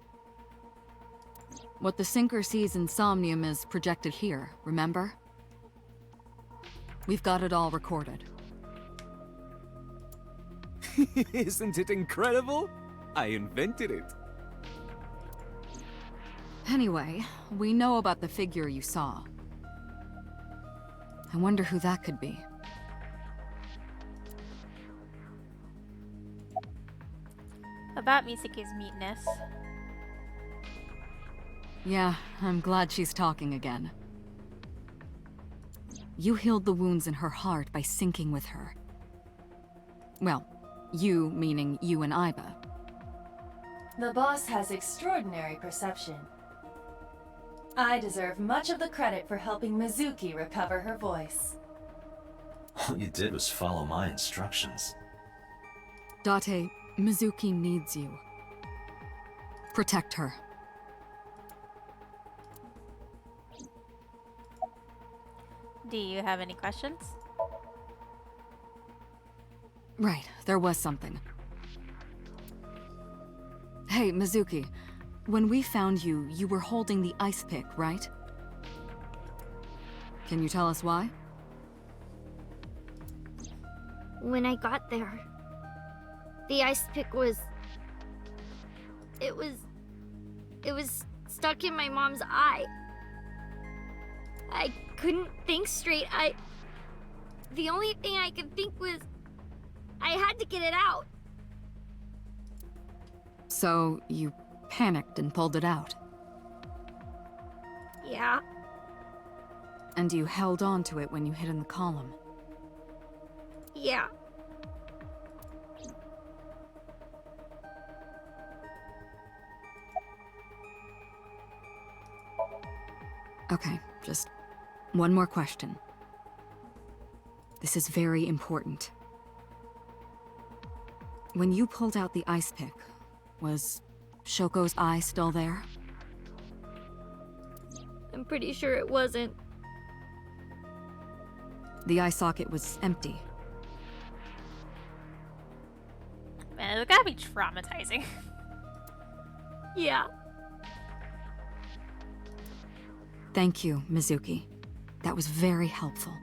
What the Sinker sees in Somnium is projected here, remember? We've got it all recorded. Isn't it incredible? I invented it. Anyway, we know about the figure you saw. I wonder who that could be. About Misuke's meatness. Yeah, I'm glad she's talking again. You healed the wounds in her heart by syncing with her. Well, you meaning you and Iba. The boss has extraordinary perception. I deserve much of the credit for helping Mizuki recover her voice. All you did was follow my instructions. Date, Mizuki needs you. Protect her. Do you have any questions? Right, there was something. Hey, Mizuki. When we found you, you were holding the ice pick, right? Can you tell us why? When I got there, the ice pick was... It was stuck in my mom's eye. I couldn't think straight. The only thing I could think was I had to get it out. So, you panicked and pulled it out? Yeah. And you held on to it when you hid in the column? Yeah. Okay, just one more question. This is very important. When you pulled out the ice pick, was Shoko's eye still there? I'm pretty sure it wasn't. The eye socket was empty. Man, it gotta be traumatizing. Yeah. Thank you, Mizuki. That was very helpful.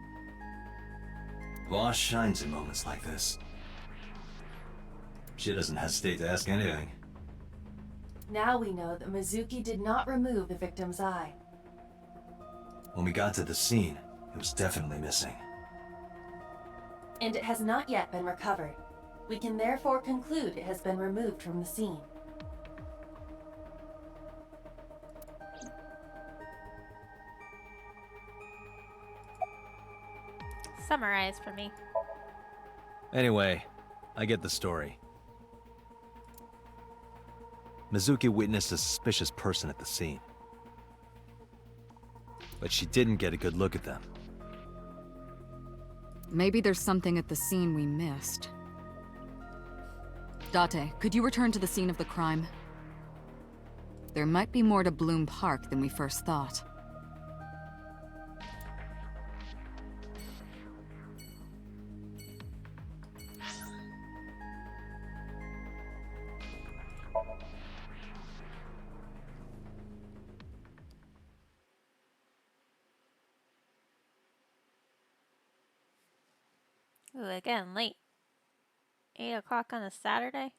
Boss shines in moments like this. She doesn't hesitate to ask anything. Now we know that Mizuki did not remove the victim's eye. When we got to the scene, it was definitely missing. And it has not yet been recovered. We can therefore conclude it has been removed from the scene. Summarize for me. Anyway, I get the story. Mizuki witnessed a suspicious person at the scene. But she didn't get a good look at them. Maybe there's something at the scene we missed. Date, could you return to the scene of the crime? There might be more to Bloom Park than we first thought. Ooh, again, late. 8 o'clock on a Saturday?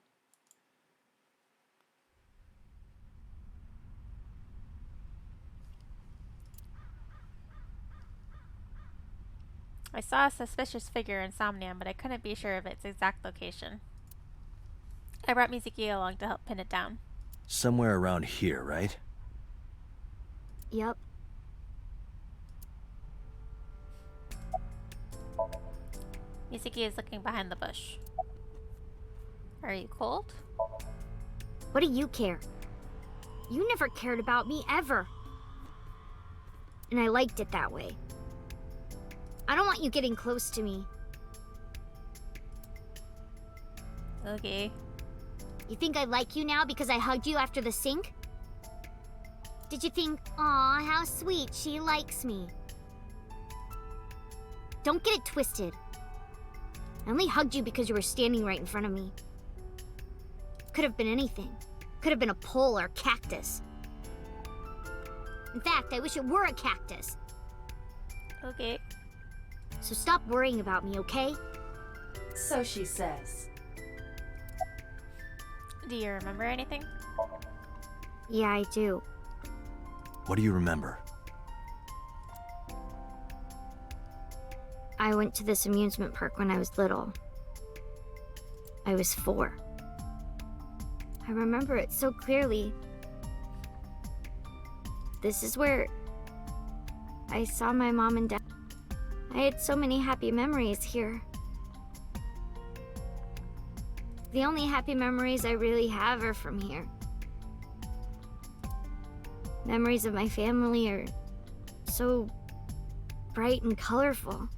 I saw a suspicious figure in Somnium, but I couldn't be sure of its exact location. I brought Mizuki along to help pin it down. Somewhere around here, right? Yep. Mizuki is looking behind the bush. Are you cold? What do you care? You never cared about me, ever. And I liked it that way. I don't want you getting close to me. Okay. You think I like you now because I hugged you after the sink? Did you think, aw, how sweet, she likes me? Don't get it twisted. I only hugged you because you were standing right in front of me. Could have been anything. Could have been a pole or a cactus. In fact, I wish it were a cactus. Okay. So stop worrying about me, okay? So she says. Do you remember anything? Yeah, I do. What do you remember? I went to this amusement park when I was little. I was 4. I remember it so clearly. This is where I saw my mom and dad. I had so many happy memories here. The only happy memories I really have are from here. Memories of my family are so bright and colorful.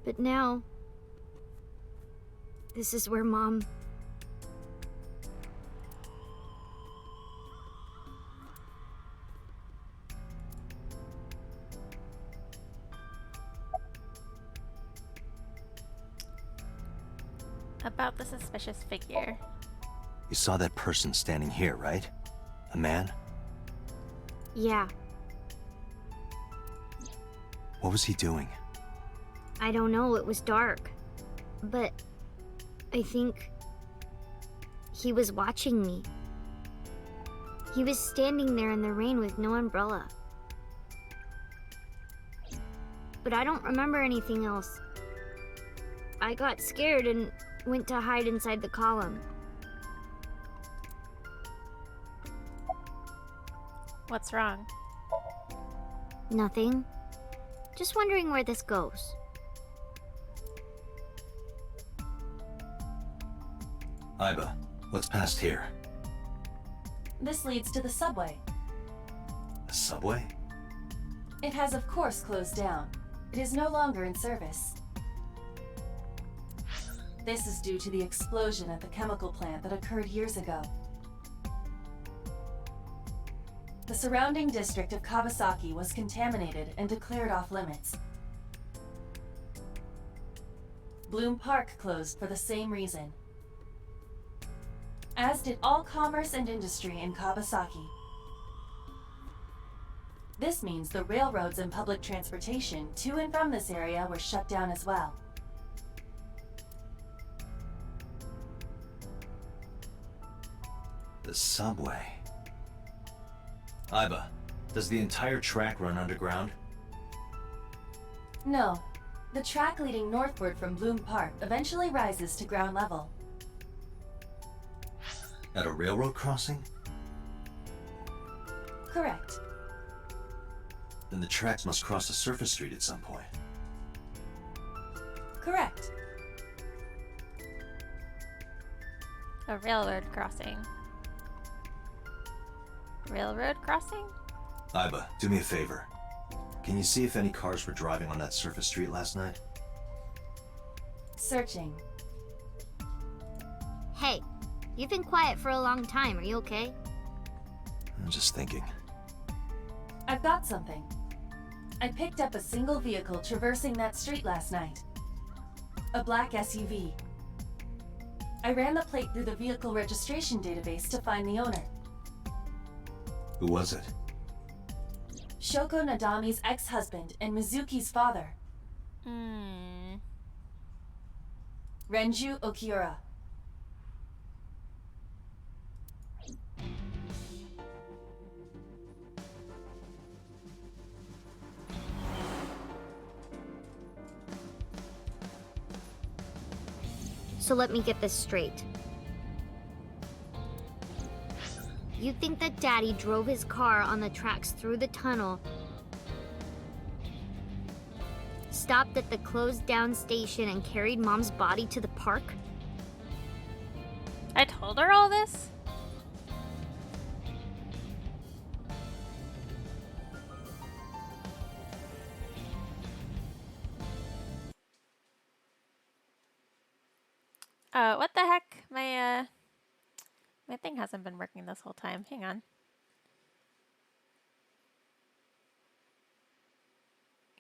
But now, this is where Mom... About the suspicious figure. You saw that person standing here, right? A man? Yeah, What was he doing? I don't know, it was dark. But I think he was watching me. He was standing there in the rain with no umbrella. But I don't remember anything else. I got scared and went to hide inside the column. What's wrong? Nothing. Just wondering where this goes. Iba, what's past here? This leads to the subway. The subway? It has of course closed down. It is no longer in service. This is due to the explosion at the chemical plant that occurred years ago. The surrounding district of Kawasaki was contaminated and declared off limits. Bloom Park closed for the same reason, as did all commerce and industry in Kawasaki. This means the railroads and public transportation to and from this area were shut down as well. The subway. Iba, does the entire track run underground? No, The track leading northward from Bloom Park eventually rises to ground level. At a railroad crossing? Correct. Then the tracks must cross a surface street at some point. Correct. A railroad crossing. Railroad crossing? Iba, do me a favor. Can you see if any cars were driving on that surface street last night? Searching. Hey, you've been quiet for a long time. Are you okay? I'm just thinking. I've got something. I picked up a single vehicle traversing that street last night. A black SUV. I ran the plate through the vehicle registration database to find the owner. Who was it? Shoko Nadami's ex-husband and Mizuki's father. Renju Okiura. So let me get this straight. You think that Daddy drove his car on the tracks through the tunnel, stopped at the closed down station, and carried Mom's body to the park? I told her all this? What the heck? My thing hasn't been working this whole time. Hang on.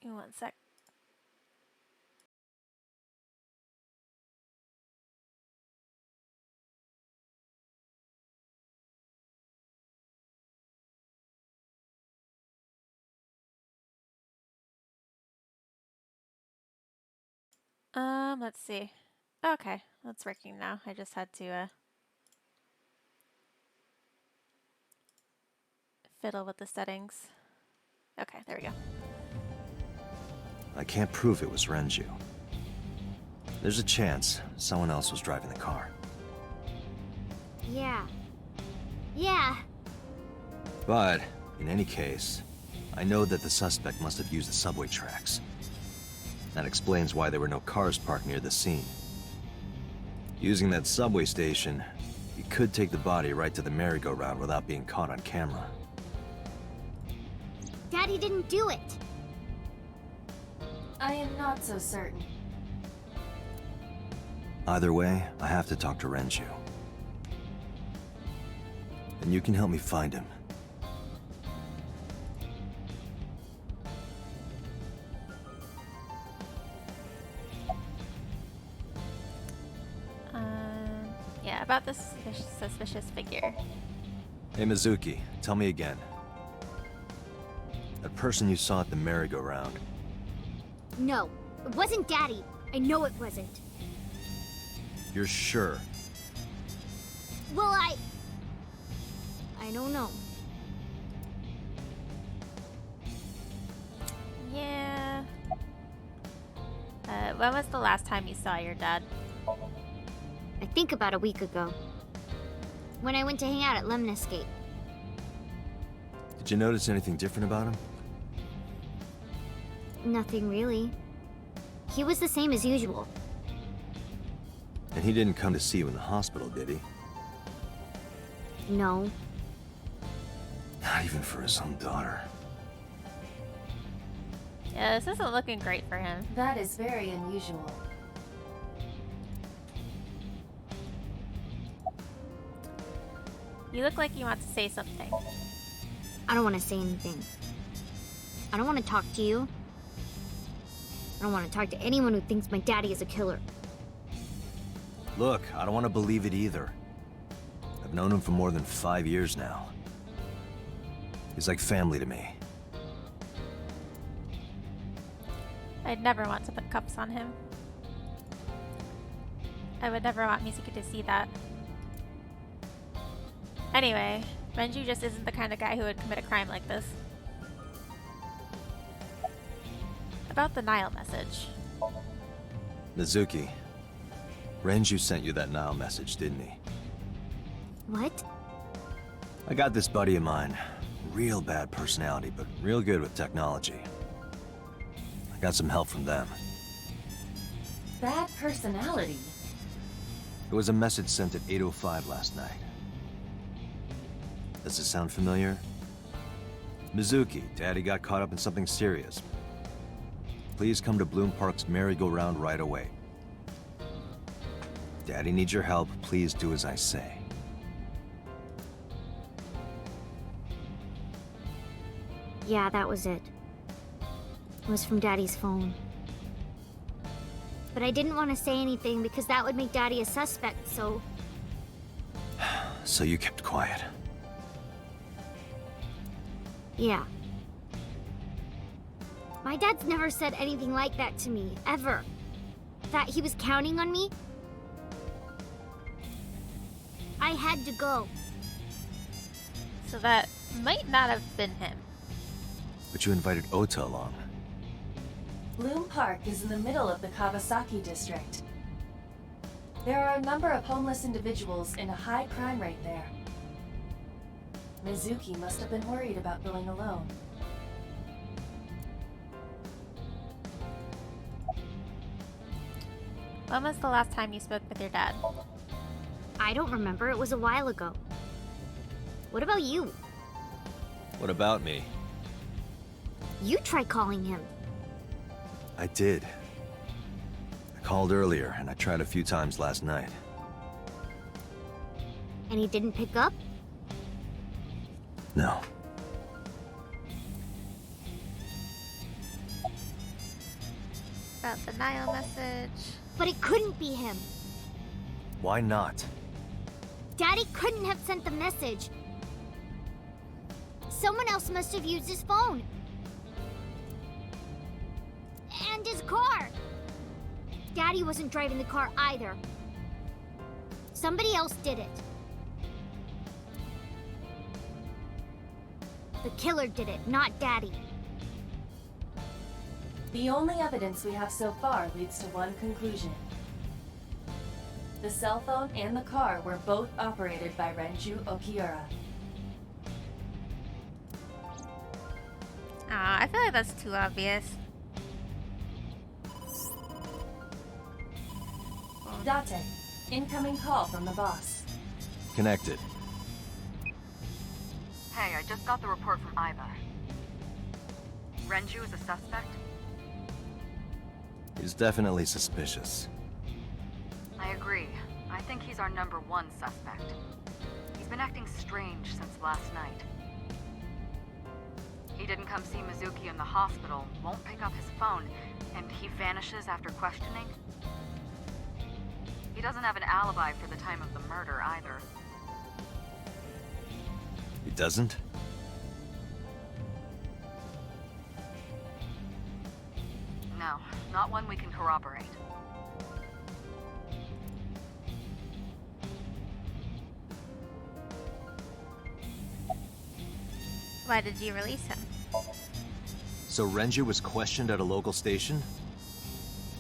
Give me 1 sec. Let's see. Okay, that's working now. I just had to fiddle with the settings. Okay, there we go. I can't prove it was Renju. There's a chance someone else was driving the car. Yeah. But, in any case, I know that the suspect must have used the subway tracks. That explains why there were no cars parked near the scene. Using that subway station, you could take the body right to the merry-go-round without being caught on camera. Daddy didn't do it. I am not so certain. Either way, I have to talk to Renju. And you can help me find him. Yeah, about this suspicious figure. Hey Mizuki, tell me again. That person you saw at the merry-go-round. No, it wasn't Daddy. I know it wasn't. You're sure? Well, I don't know. Yeah. When was the last time you saw your dad? I think about a week ago. When I went to hang out at Lemniscate. Did you notice anything different about him? Nothing really. He was the same as usual. And he didn't come to see you in the hospital, did he? No. Not even for his own daughter. Yeah, this isn't looking great for him. That is very unusual. You look like you want to say something. I don't want to say anything. I don't want to talk to you. I don't want to talk to anyone who thinks my daddy is a killer. Look, I don't want to believe it either. I've known him for more than 5 years now. He's like family to me. I'd never want to put cuffs on him. I would never want Mizuki to see that. Anyway, Renju just isn't the kind of guy who would commit a crime like this. About the Nile message. Mizuki, Renju sent you that Nile message, didn't he? What? I got this buddy of mine. Real bad personality, but real good with technology. I got some help from them. Bad personality? It was a message sent at 8:05 last night. Does it sound familiar? Mizuki, Daddy got caught up in something serious. Please come to Bloom Park's merry-go-round right away. Daddy needs your help. Please do as I say. Yeah, that was it. It was from Daddy's phone. But I didn't want to say anything because that would make Daddy a suspect, so... So you kept quiet. Yeah. My dad's never said anything like that to me, ever. That he was counting on me. I had to go. So that might not have been him. But you invited Ota along. Bloom Park is in the middle of the Kawasaki district. There are a number of homeless individuals and a high crime rate there. Mizuki must have been worried about going alone. When was the last time you spoke with your dad? I don't remember, it was a while ago. What about you? What about me? You try calling him. I did. I called earlier, and I tried a few times last night. And he didn't pick up? No. About the Nile message. But it couldn't be him. Why not? Daddy couldn't have sent the message. Someone else must have used his phone. And his car. Daddy wasn't driving the car either. Somebody else did it. The killer did it, not Daddy. The only evidence we have so far leads to one conclusion. The cell phone and the car were both operated by Renju Okiura. I feel like that's too obvious. Date, incoming call from the boss. Connected. Hey, I just got the report from Iva. Renju is a suspect? He's definitely suspicious. I agree. I think he's our #1 suspect. He's been acting strange since last night. He didn't come see Mizuki in the hospital, won't pick up his phone, and he vanishes after questioning. He doesn't have an alibi for the time of the murder either. He doesn't? No, not one we can corroborate. Why did you release him? So Renju was questioned at a local station?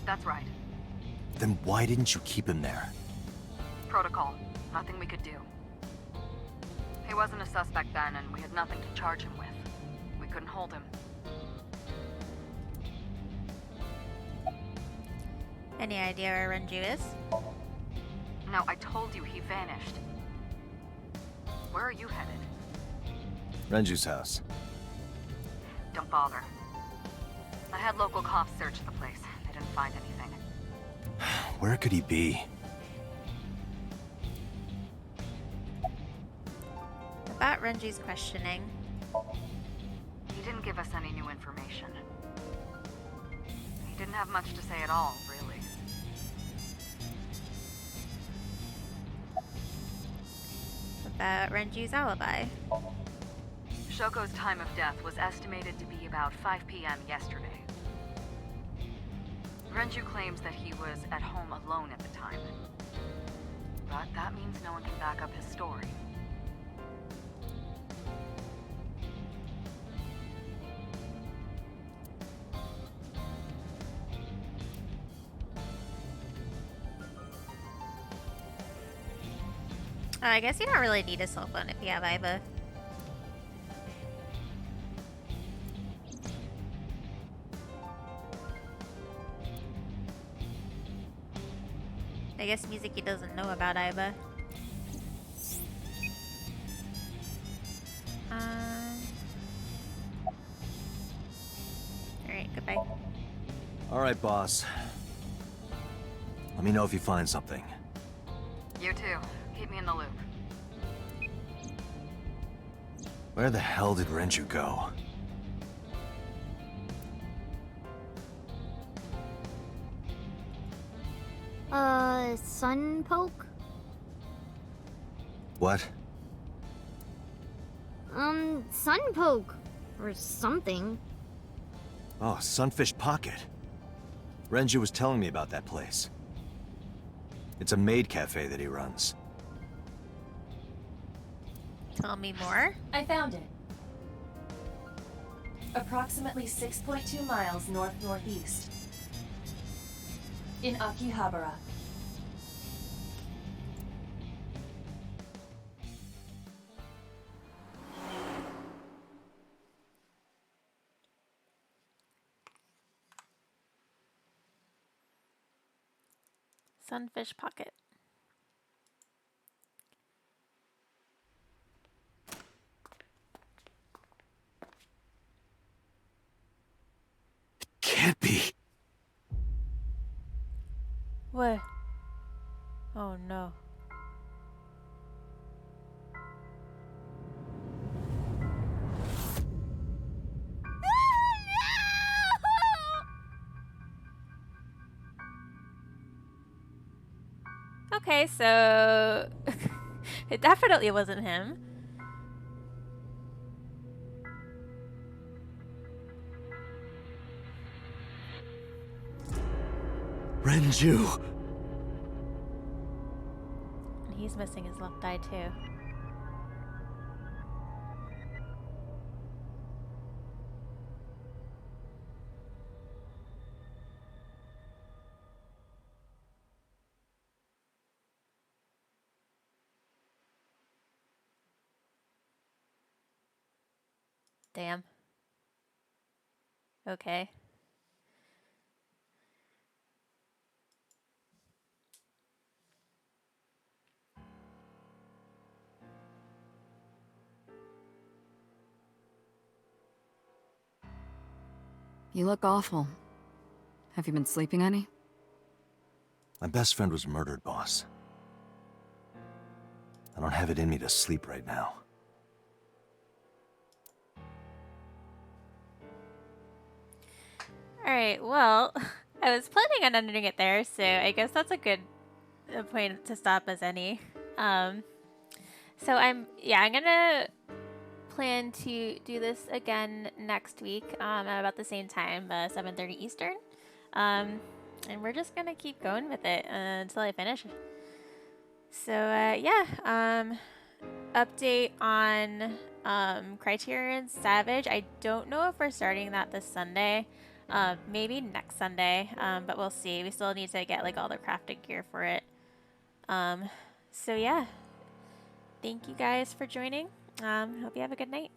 That's right. Then why didn't you keep him there? Protocol. Nothing we could do. He wasn't a suspect then, and we had nothing to charge him with. We couldn't hold him. Any idea where Renju is? No, I told you he vanished. Where are you headed? Renju's house. Don't bother. I had local cops search the place. They didn't find anything. Where could he be? About Renju's questioning. He didn't give us any new information. He didn't have much to say at all, really. About Renju's alibi. Shoko's time of death was estimated to be about 5 p.m. yesterday. Renju claims that he was at home alone at the time. But that means no one can back up his story. I guess you don't really need a cell phone if you have Iva. I guess Mizuki doesn't know about Iva. Alright, goodbye. Alright, boss. Let me know if you find something. You too. Keep me in the loop. Where the hell did Renju go? Sun poke? What? Sun poke. Or something. Oh, Sunfish Pocket. Renju was telling me about that place. It's a maid cafe that he runs. Tell me more. I found it. Approximately 6.2 miles north-northeast. In Akihabara. Sunfish Pocket. Can't be. What? Oh no. Okay, so it definitely wasn't him. Renju! And he's missing his left eye too. Damn. Okay. You look awful. Have you been sleeping any? My best friend was murdered, boss. I don't have it in me to sleep right now. Alright, well, I was planning on ending it there, so I guess that's a good point to stop as any. So I'm gonna plan to do this again next week at about the same time, 7:30 Eastern. And we're just gonna keep going with it until I finish. So update on Criterion Savage. I don't know if we're starting that this Sunday. Maybe next Sunday, but we'll see. We still need to get like all the crafted gear for it. So yeah, thank you guys for joining. Hope you have a good night.